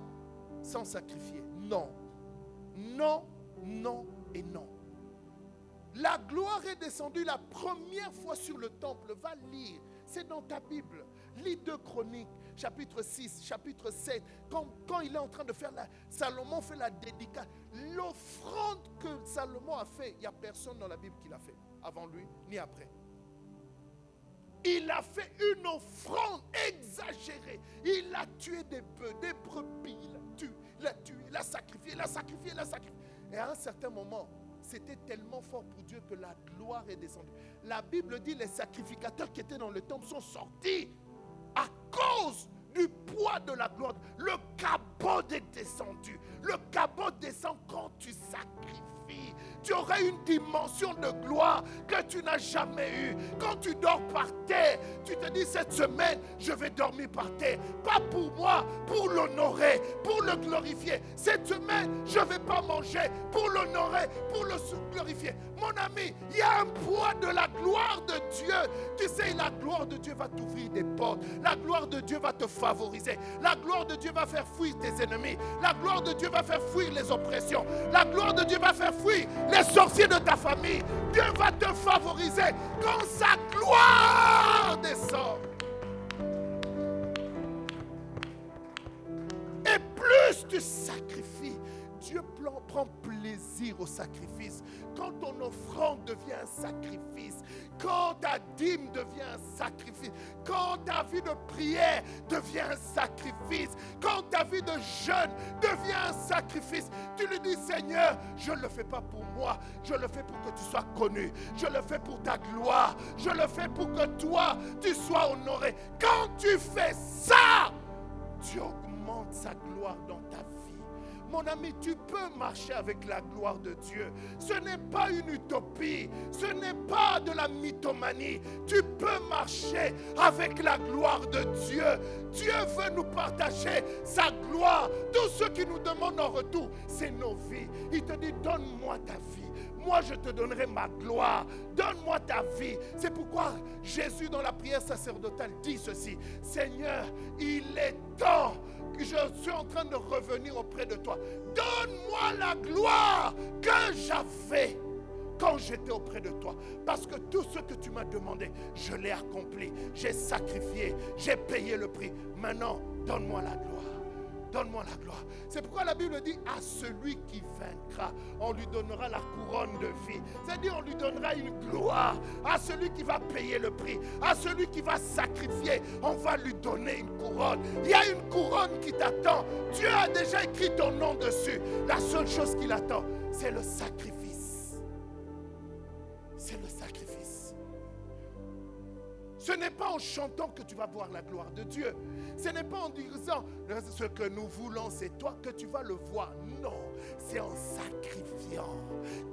sans sacrifier. Non. Non, non et non. La gloire est descendue la première fois sur le temple. Va lire. C'est dans ta Bible. Lis 2 Chroniques, chapitre 6, chapitre 7. Quand il est en train de faire Salomon fait la dédicace. L'offrande que Salomon a fait, il n'y a personne dans la Bible qui l'a fait. Avant lui, ni après. Il a fait une offrande exagérée. Il a tué des bœufs, des brebis. Il a tué, il a sacrifié. Et à un certain moment, c'était tellement fort pour Dieu que la gloire est descendue. La Bible dit les sacrificateurs qui étaient dans le temple sont sortis à cause du poids de la gloire. Le kabod est descendu. Le kabod descend quand tu sacrifies. Tu auras une dimension de gloire que tu n'as jamais eue. Quand tu dors par terre, tu te dis cette semaine, je vais dormir par terre. Pas pour moi, pour l'honorer, pour le glorifier. Cette semaine, je ne vais pas manger pour l'honorer, pour le glorifier. Mon ami, il y a un poids de la gloire de Dieu. Tu sais, la gloire de Dieu va t'ouvrir des portes. La gloire de Dieu va te favoriser. La gloire de Dieu va faire fuir tes ennemis. La gloire de Dieu va faire fuir les oppressions. La gloire de Dieu va faire fuir les sorciers de ta famille. Dieu va te favoriser quand sa gloire descend. Et plus tu sacrifies, Dieu prend plaisir au sacrifice. Quand ton offrande devient un sacrifice, quand ta dîme devient un sacrifice, quand ta vie de prière devient un sacrifice, quand ta vie de jeûne devient un sacrifice, tu lui dis Seigneur, je ne le fais pas pour moi, je le fais pour que tu sois connu, je le fais pour ta gloire, je le fais pour que toi, tu sois honoré. Quand tu fais ça, Dieu augmente sa gloire dans ta vie. Mon ami, tu peux marcher avec la gloire de Dieu. Ce n'est pas une utopie. Ce n'est pas de la mythomanie. Tu peux marcher avec la gloire de Dieu. Dieu veut nous partager sa gloire. Tout ce qu'il nous demande en retour, c'est nos vies. Il te dit, donne-moi ta vie. Moi, je te donnerai ma gloire. Donne-moi ta vie. C'est pourquoi Jésus, dans la prière sacerdotale, dit ceci. Seigneur, il est temps que je suis en train de revenir auprès de toi. Donne-moi la gloire que j'avais quand j'étais auprès de toi. Parce que tout ce que tu m'as demandé, je l'ai accompli. J'ai sacrifié, j'ai payé le prix. Maintenant, donne-moi la gloire. Donne-moi la gloire. C'est pourquoi la Bible dit à celui qui vaincra, on lui donnera la couronne de vie. C'est-à-dire on lui donnera une gloire. À celui qui va payer le prix, à celui qui va sacrifier, on va lui donner une couronne. Il y a une couronne qui t'attend. Dieu a déjà écrit ton nom dessus. La seule chose qui l'attend, c'est le sacrifice. C'est le sacrifice. Ce n'est pas en chantant que tu vas voir la gloire de Dieu. Ce n'est pas en disant ce que nous voulons, c'est toi que tu vas le voir. Non, c'est en sacrifiant.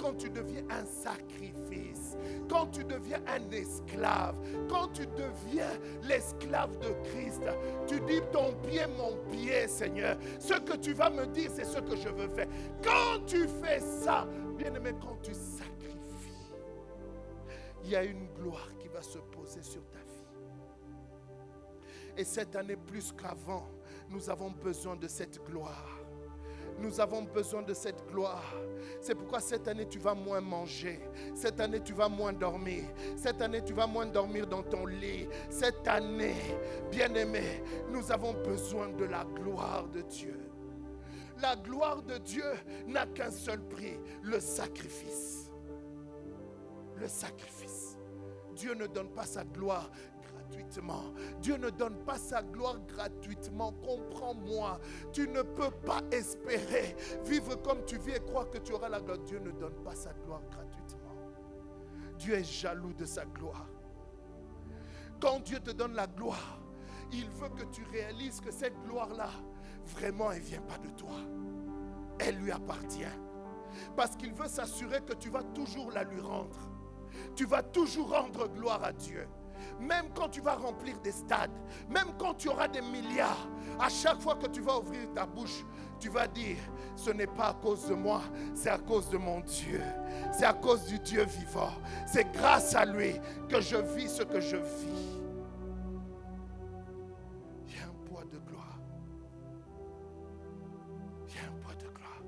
Quand tu deviens un sacrifice, quand tu deviens un esclave, quand tu deviens l'esclave de Christ, tu dis ton pied, mon pied, Seigneur. Ce que tu vas me dire, c'est ce que je veux faire. Quand tu fais ça, bien-aimé, quand tu sacrifies, il y a une gloire qui va se poser sur ta vie. Et cette année, plus qu'avant, nous avons besoin de cette gloire. Nous avons besoin de cette gloire. C'est pourquoi cette année, tu vas moins manger. Cette année, tu vas moins dormir. Cette année, tu vas moins dormir dans ton lit. Cette année, bien-aimé, nous avons besoin de la gloire de Dieu. La gloire de Dieu n'a qu'un seul prix, le sacrifice. Le sacrifice. Dieu ne donne pas sa gloire gratuitement. Dieu ne donne pas sa gloire gratuitement. Comprends-moi. Tu ne peux pas espérer vivre comme tu vis et croire que tu auras la gloire. Dieu ne donne pas sa gloire gratuitement. Dieu est jaloux de sa gloire. Quand Dieu te donne la gloire, il veut que tu réalises que cette gloire-là, vraiment, elle ne vient pas de toi. Elle lui appartient. Parce qu'il veut s'assurer que tu vas toujours la lui rendre. Tu vas toujours rendre gloire à Dieu. Même quand tu vas remplir des stades, même quand tu auras des milliards, à chaque fois que tu vas ouvrir ta bouche, tu vas dire, ce n'est pas à cause de moi, c'est à cause de mon Dieu. C'est à cause du Dieu vivant. C'est grâce à lui que je vis ce que je vis. Il y a un poids de gloire. Il y a un poids de gloire.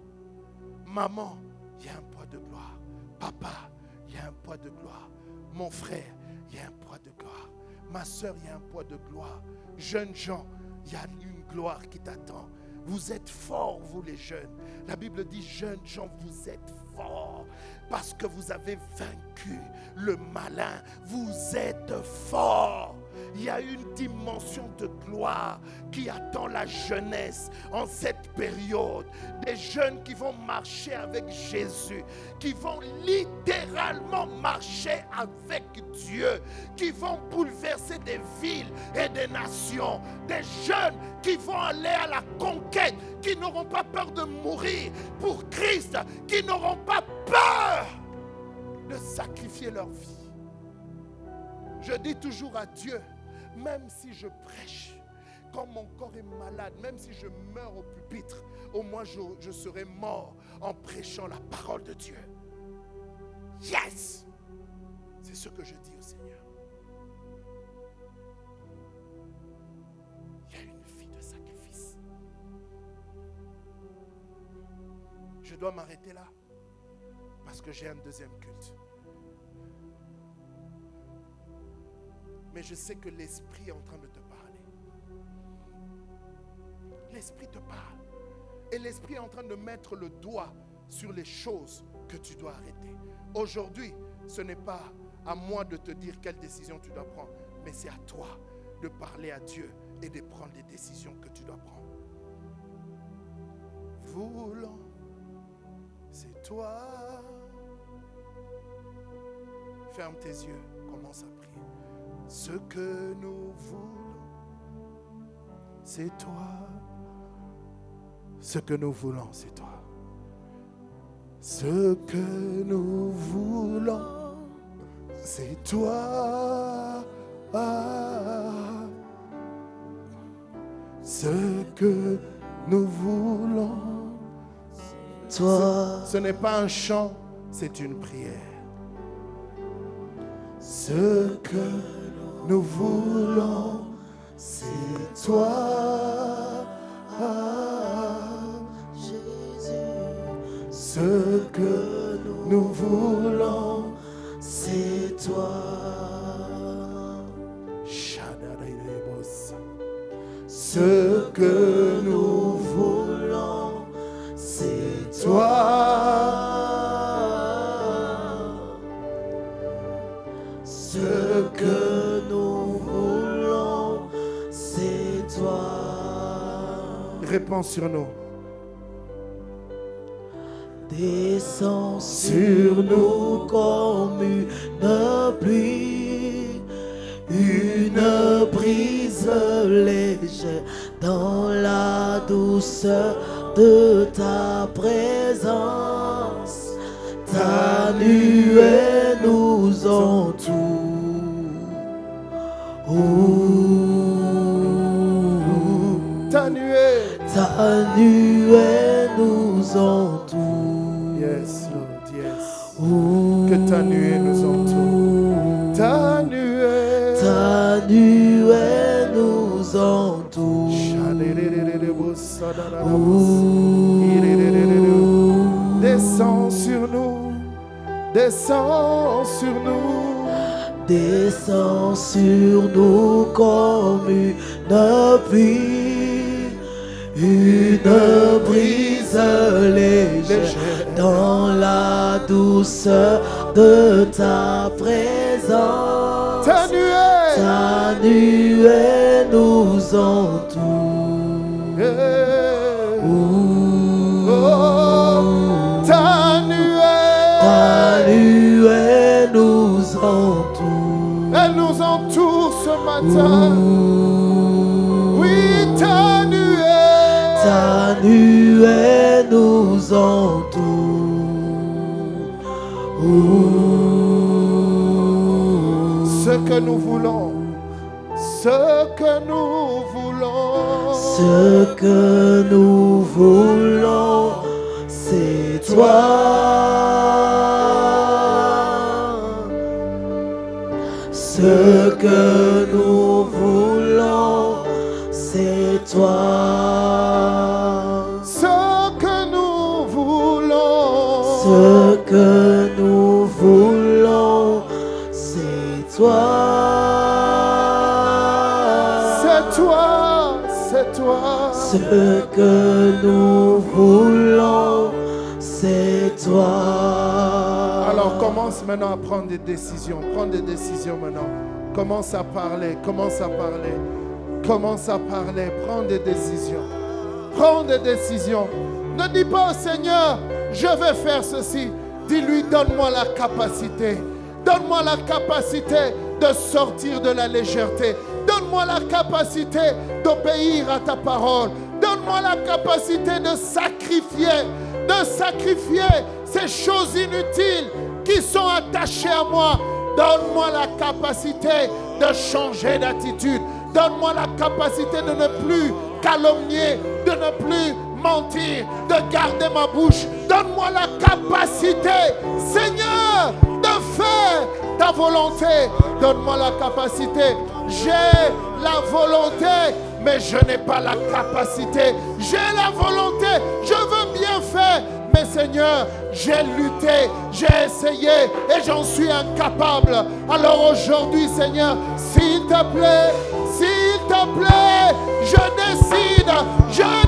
Maman, il y a un poids de gloire. Papa, il y a un poids de gloire. Mon frère, il y a un poids de gloire. Ma soeur, il y a un poids de gloire. Jeunes gens, il y a une gloire qui t'attend. Vous êtes forts, vous les jeunes. La Bible dit, jeunes gens, vous êtes forts. Parce que vous avez vaincu le malin. Vous êtes forts. Il y a une dimension de gloire qui attend la jeunesse en cette période. Des jeunes qui vont marcher avec Jésus, qui vont littéralement marcher avec Dieu, qui vont bouleverser des villes et des nations. Des jeunes qui vont aller à la conquête, qui n'auront pas peur de mourir pour Christ, qui n'auront pas peur de sacrifier leur vie. Je dis toujours à Dieu, même si je prêche, quand mon corps est malade, même si je meurs au pupitre, au moins je serai mort en prêchant la parole de Dieu. Yes! C'est ce que je dis au Seigneur. Il y a une vie de sacrifice. Je dois m'arrêter là parce que j'ai un deuxième culte. Mais je sais que l'Esprit est en train de te parler. L'Esprit te parle. Et l'Esprit est en train de mettre le doigt sur les choses que tu dois arrêter. Aujourd'hui, ce n'est pas à moi de te dire quelle décision tu dois prendre, mais c'est à toi de parler à Dieu et de prendre les décisions que tu dois prendre. Voulant, c'est toi. Ferme tes yeux, commence à prier. Ce que nous voulons, c'est toi. Ce que nous voulons, c'est toi. Ce que nous voulons, c'est toi. Ce que nous voulons, c'est toi. Ce n'est pas un chant, c'est une prière. Ce que nous voulons, c'est toi, Jésus. Ce que nous voulons, c'est toi. Ce que nous voulons, c'est toi. Ce que nous voulons, c'est toi. Réponds sur nous. Descends sur nous comme une pluie, une brise légère dans la douceur de ta présence. Ta nuée nous entoure. Ta nuée nous entoure. Yes, Lord, yes. Que ta nuée nous entoure. Ta nuée nous entoure. descends sur nous. Descends sur nous comme une pluie, une brise légère dans la douceur de ta présence. Ta nuée nous entoure. Ta nuée nous entoure. Elle nous entoure ce matin. Oui, ta nuée nous entoure. Ce que nous voulons, ce que nous voulons, ce que nous voulons, c'est toi. Ce que nous voulons, c'est toi. Ce que nous voulons, ce que nous voulons, c'est toi. C'est toi, c'est toi. Ce que nous voulons, c'est toi. Alors commence maintenant à prendre des décisions. Prends des décisions maintenant. Commence à parler, commence à parler. Commence à parler, prends des décisions. Prends des décisions. Ne dis pas au Seigneur, je vais faire ceci. Dis-lui, donne-moi la capacité. Donne-moi la capacité de sortir de la légèreté. Donne-moi la capacité d'obéir à ta parole. Donne-moi la capacité de sacrifier ces choses inutiles qui sont attachées à moi. Donne-moi la capacité de changer d'attitude. Donne-moi la capacité de ne plus calomnier, de ne plus mentir, de garder ma bouche. Donne-moi la capacité, Seigneur, de faire ta volonté. Donne-moi la capacité. J'ai la volonté, mais je n'ai pas la capacité. J'ai la volonté, je veux bien faire. Mais Seigneur, j'ai lutté, j'ai essayé et j'en suis incapable. Alors aujourd'hui, Seigneur, s'il te plaît, je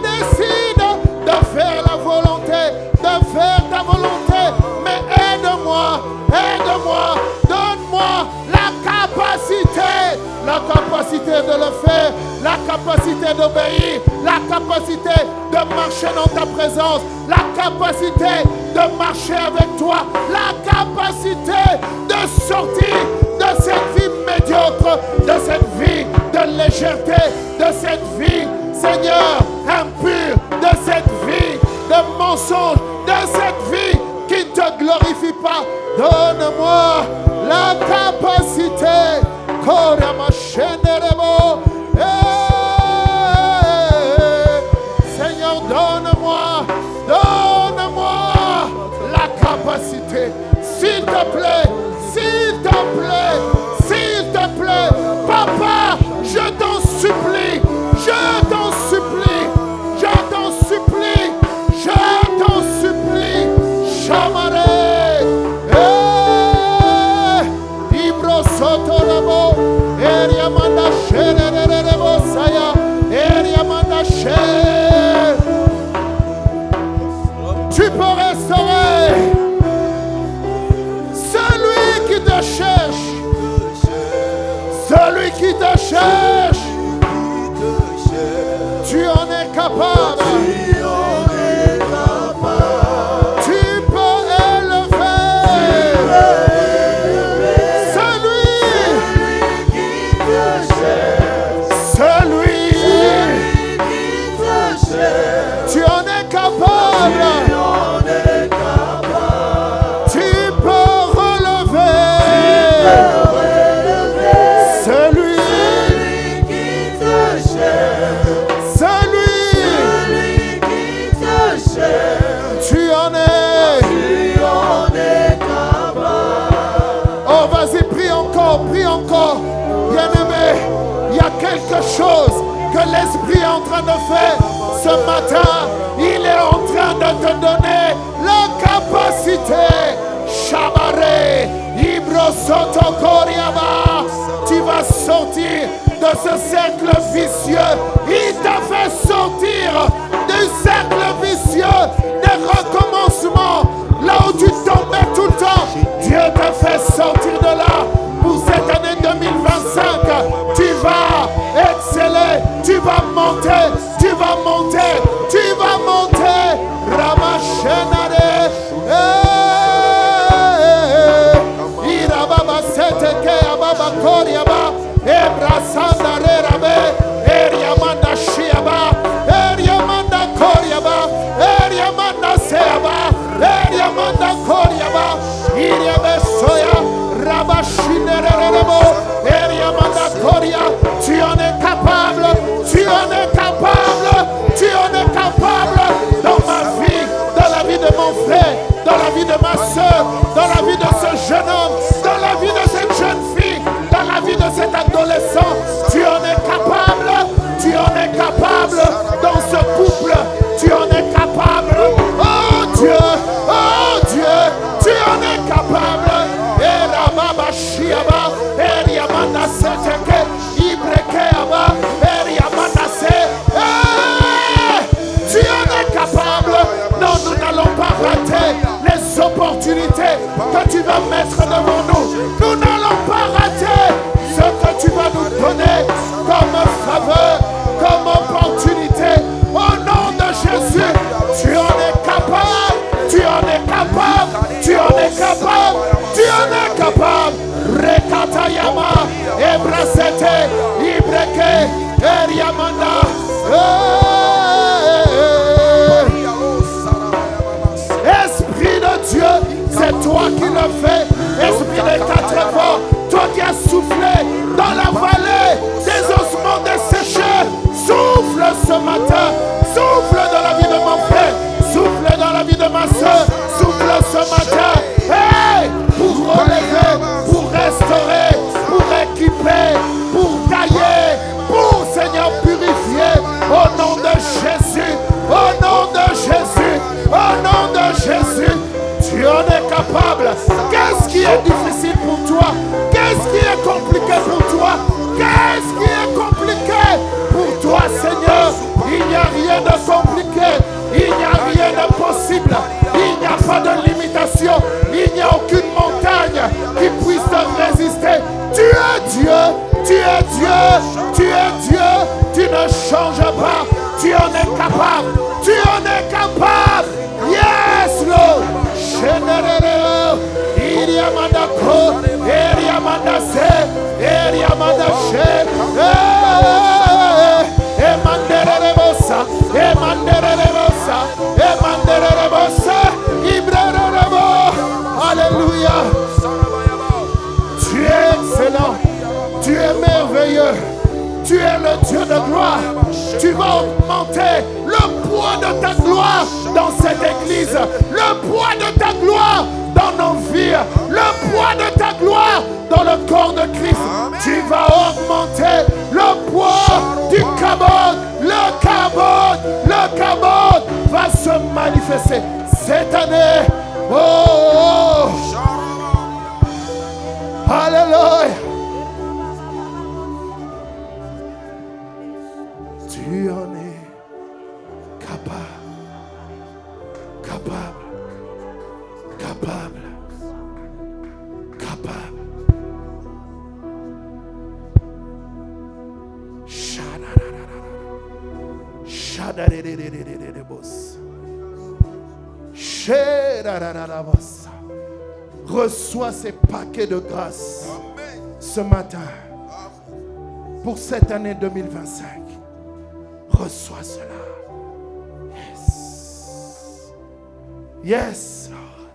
décide de faire la volonté, de faire ta volonté. Mais aide-moi, donne-moi la capacité de le faire, la capacité d'obéir, la capacité de marcher dans ta présence, la capacité de marcher avec toi, la capacité de sortir de cette vie médiocre, de cette vie de légèreté, de cette vie, Seigneur, impure, de cette vie de mensonge, de cette vie qui ne te glorifie pas. Donne-moi la capacité. Seigneur, donne-moi la capacité. S'il te plaît, Papa, je t'en supplie, Chamare, Ibro Sotorabo, Eriamanda Sherebo Saya, Eriamanda Sher. Tu peux restaurer celui qui te cherche. Celui qui te cherche, tu en es capable. Tu peux élever celui qui te cherche. Tu en es capable. Tu peux relever. Prie encore, bien-aimé. Il y a quelque chose que l'Esprit est en train de faire ce matin. Il est en train de te donner la capacité. Shabare, Ibrosotokoriaba. Tu vas sortir de ce cercle vicieux. Il t'a fait sortir du cercle vicieux, des recommencements, là où tu tombais tout le temps. Dieu t'a fait sortir de là. Pour cette année 2025, tu vas exceller, tu vas monter, tu vas monter, tu vas monter. Ramachenare, Irababa Seteke, Ababa Koriaba, Ebrasandare Rabe, Eriamanda Shiaba, Eriamanda Koriaba, Eriamanda Seaba, Eriamanda Koriaba, Iriabe Soya, Rabashinerebo, Eriamanda Koria. Tu en es capable, tu en es capable, tu en es capable dans ma vie, dans la vie de mon frère, dans la vie de ma soeur, dans la vie de ce jeune homme, dans la vie de cette jeune fille, dans la vie de cet adolescent. Tu en es capable, tu en es capable dans ce couple, tu en es capable. Oh Dieu, tu en es capable. Erababa Shiaba, Eriamanda Seteke, Ibrekeaba, Eriamanda Se. Tu en es capable. Non, nous n'allons pas rater les opportunités que tu vas mettre devant nous. Nous n'allons pas rater ce que tu vas nous donner comme faveur, comme opportunité. Au nom de Jésus, tu en es capable, tu en es capable, tu en es capable, tu en es capable. Rekatayama, Ebrasete, Ibreke, Eriamanda. Esprit de Dieu, c'est toi qui le fais. Esprit des quatre vents, toi qui as soufflé dans la vallée des ossements desséchés. Souffle ce matin, souffle dans la vie de mon frère, souffle dans la vie de ma soeur, souffle ce matin. Hey, pour relever, pour restaurer, pour équiper, pour tailler, pour Seigneur purifier. Au nom de Jésus, au nom de Jésus, au nom de Jésus. Tu en es capable. Qu'est-ce qui est difficile pour toi? Qu'est-ce qui est compliqué pour toi? Qu'est-ce qui est compliqué pour toi, Seigneur? Il n'y a rien de compliqué. Il n'y a rien d'impossible. Il n'y a pas de limitation. Il n'y a aucune montagne qui puisse te résister. Tu es Dieu. Tu es Dieu. Tu es Dieu. Tu ne changes pas. Tu en es capable. Tu en es capable. Yes, Lord. Iriamanda ko, Iriamanda se, Iriamanda she, Emanderebosa, Emanderebosa, Emanderebosa, Ibrarebo. Alléluia. Tu es excellent, tu es merveilleux, tu es le Dieu de gloire. Tu vas augmenter le poids de ta gloire dans cette église, le poids de ta gloire dans nos vies, le poids de ta gloire dans le corps de Christ. Tu vas augmenter le poids du cabot. Le cabot va se manifester cette année. Oh. Alléluia. Tu en es capable. Reçois ces paquets de grâce ce matin pour cette année 2025. Reçois cela. Yes, Lord.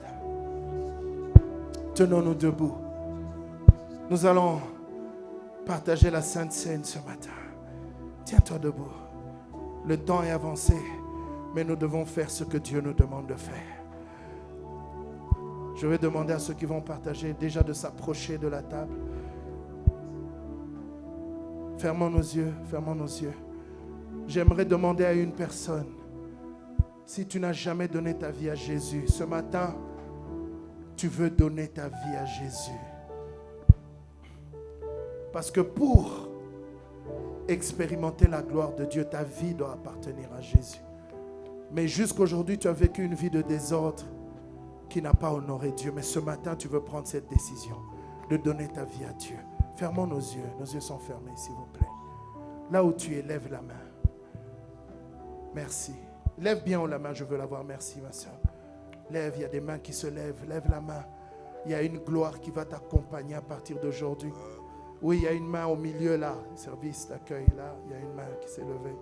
Tenons-nous debout. Nous allons partager la Sainte Seine ce matin. Tiens-toi debout. Le temps est avancé, mais nous devons faire ce que Dieu nous demande de faire. Je vais demander à ceux qui vont partager déjà de s'approcher de la table. Fermons nos yeux, fermons nos yeux. J'aimerais demander à une personne, si tu n'as jamais donné ta vie à Jésus, ce matin, tu veux donner ta vie à Jésus. Parce que pour expérimenter la gloire de Dieu, ta vie doit appartenir à Jésus. Mais jusqu'aujourd'hui, tu as vécu une vie de désordre qui n'a pas honoré Dieu. Mais ce matin, tu veux prendre cette décision de donner ta vie à Dieu. Fermons nos yeux. Nos yeux sont fermés, s'il vous plaît. Là où tu es, lève la main. Merci. Lève bien la main, je veux la voir. Merci, ma soeur. Lève, il y a des mains qui se lèvent. Lève la main. Il y a une gloire qui va t'accompagner à partir d'aujourd'hui. Oui, il y a une main au milieu là. Service d'accueil là. Il y a une main qui s'est levée.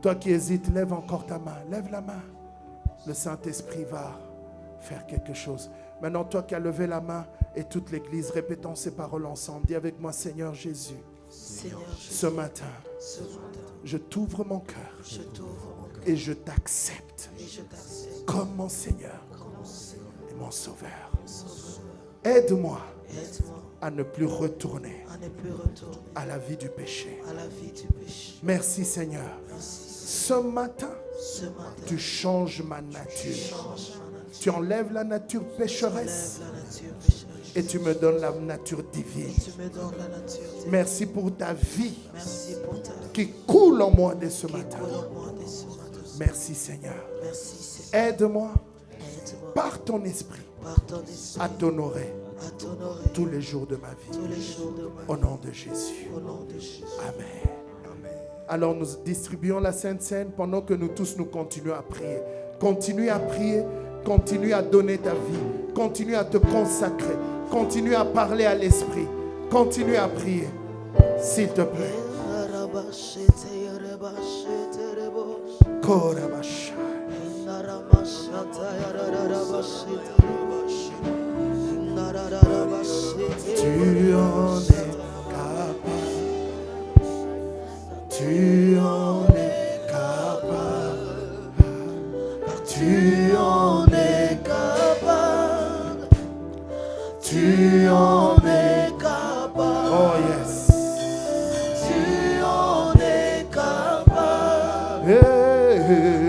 Toi qui hésites, lève encore ta main. Lève la main. Le Saint-Esprit va faire quelque chose. Maintenant, toi qui as levé la main et toute l'Église, répétons ces paroles ensemble. Dis avec moi, Seigneur Jésus, ce matin, je t'ouvre mon cœur et je t'accepte comme mon Seigneur et mon Sauveur. Aide-moi à ne plus retourner à la vie du péché. Merci Seigneur. Ce matin, tu changes ma nature. Tu enlèves la nature pécheresse et tu me donnes la nature divine. Merci pour ta vie qui coule en moi dès ce matin. Merci Seigneur. Aide-moi par ton esprit à t'honorer tous les jours de ma vie. Au nom de Jésus. Amen. Alors nous distribuons la Sainte Seine pendant que nous tous nous continuons à prier. Continue à prier, continue à donner ta vie, continue à te consacrer, continue à parler à l'Esprit, continue à prier, s'il te plaît. Tu en es capable. Tu en es capable. Tu en es capable. Tu en es capable. Oh yes. Tu en es capable. Hey.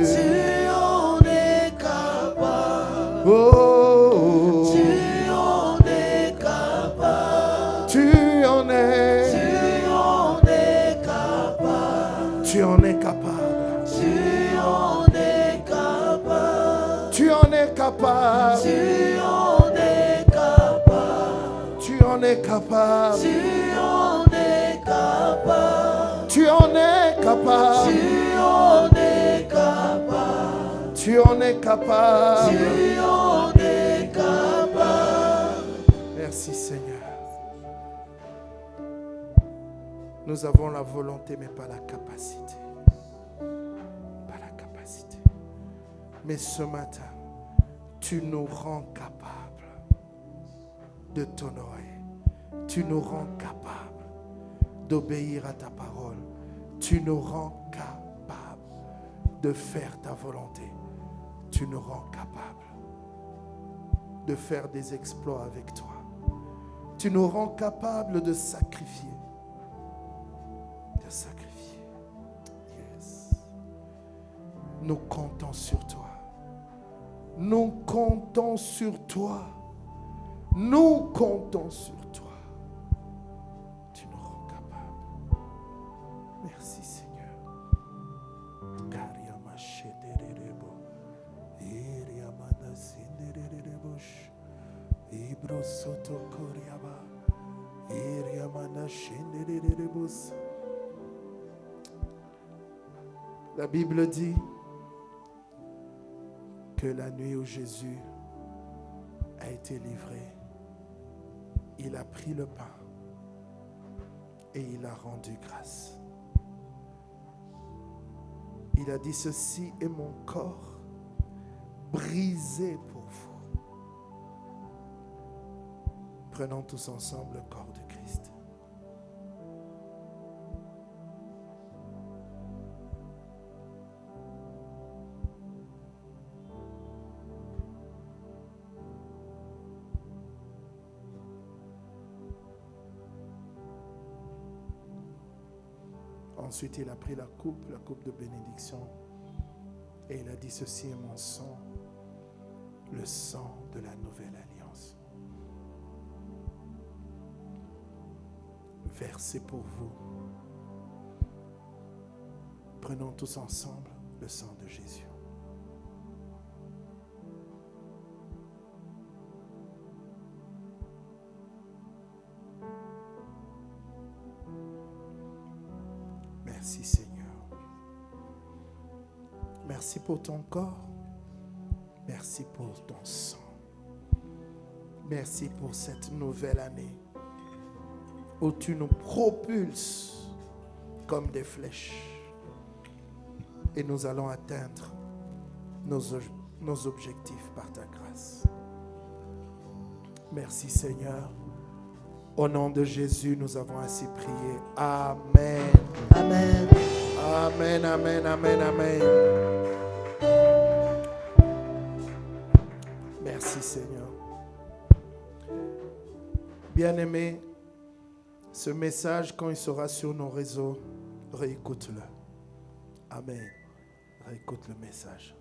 Tu en es capable. Oh. Tu en es capable. Tu en es. Tu en es capable. Tu en es capable. Tu en es capable. Tu en es capable. Tu en es capable. Tu en es capable. Tu en es capable. Tu en es capable. Tu en es capable. Merci Seigneur. Nous avons la volonté, mais pas la capacité. Pas la capacité. Mais ce matin, tu nous rends capables de t'honorer. Tu nous rends capables d'obéir à ta parole. Tu nous rends capables de faire ta volonté. Tu nous rends capables de faire des exploits avec toi. Tu nous rends capables de sacrifier. Sacrifier. Yes. Nous comptons sur toi. Nous comptons sur toi. Nous comptons sur toi. Tu nous rends capables. Merci Seigneur. La Bible dit que la nuit où Jésus a été livré, il a pris le pain et il a rendu grâce. Il a dit, ceci est mon corps brisé pour vous. Prenons tous ensemble le corps de Christ. Ensuite, il a pris la coupe de bénédiction, et il a dit, ceci est mon sang, le sang de la nouvelle alliance. Versé pour vous. Prenons tous ensemble le sang de Jésus. Merci Seigneur. Merci pour ton corps. Merci pour ton sang. Merci pour cette nouvelle année où tu nous propulses comme des flèches et nous allons atteindre nos objectifs par ta grâce. Merci Seigneur. Au nom de Jésus, nous avons ainsi prié. Amen. Amen. Amen, amen, amen, amen. Merci Seigneur. Bien-aimé, ce message, quand il sera sur nos réseaux, réécoute-le. Amen. Réécoute le message.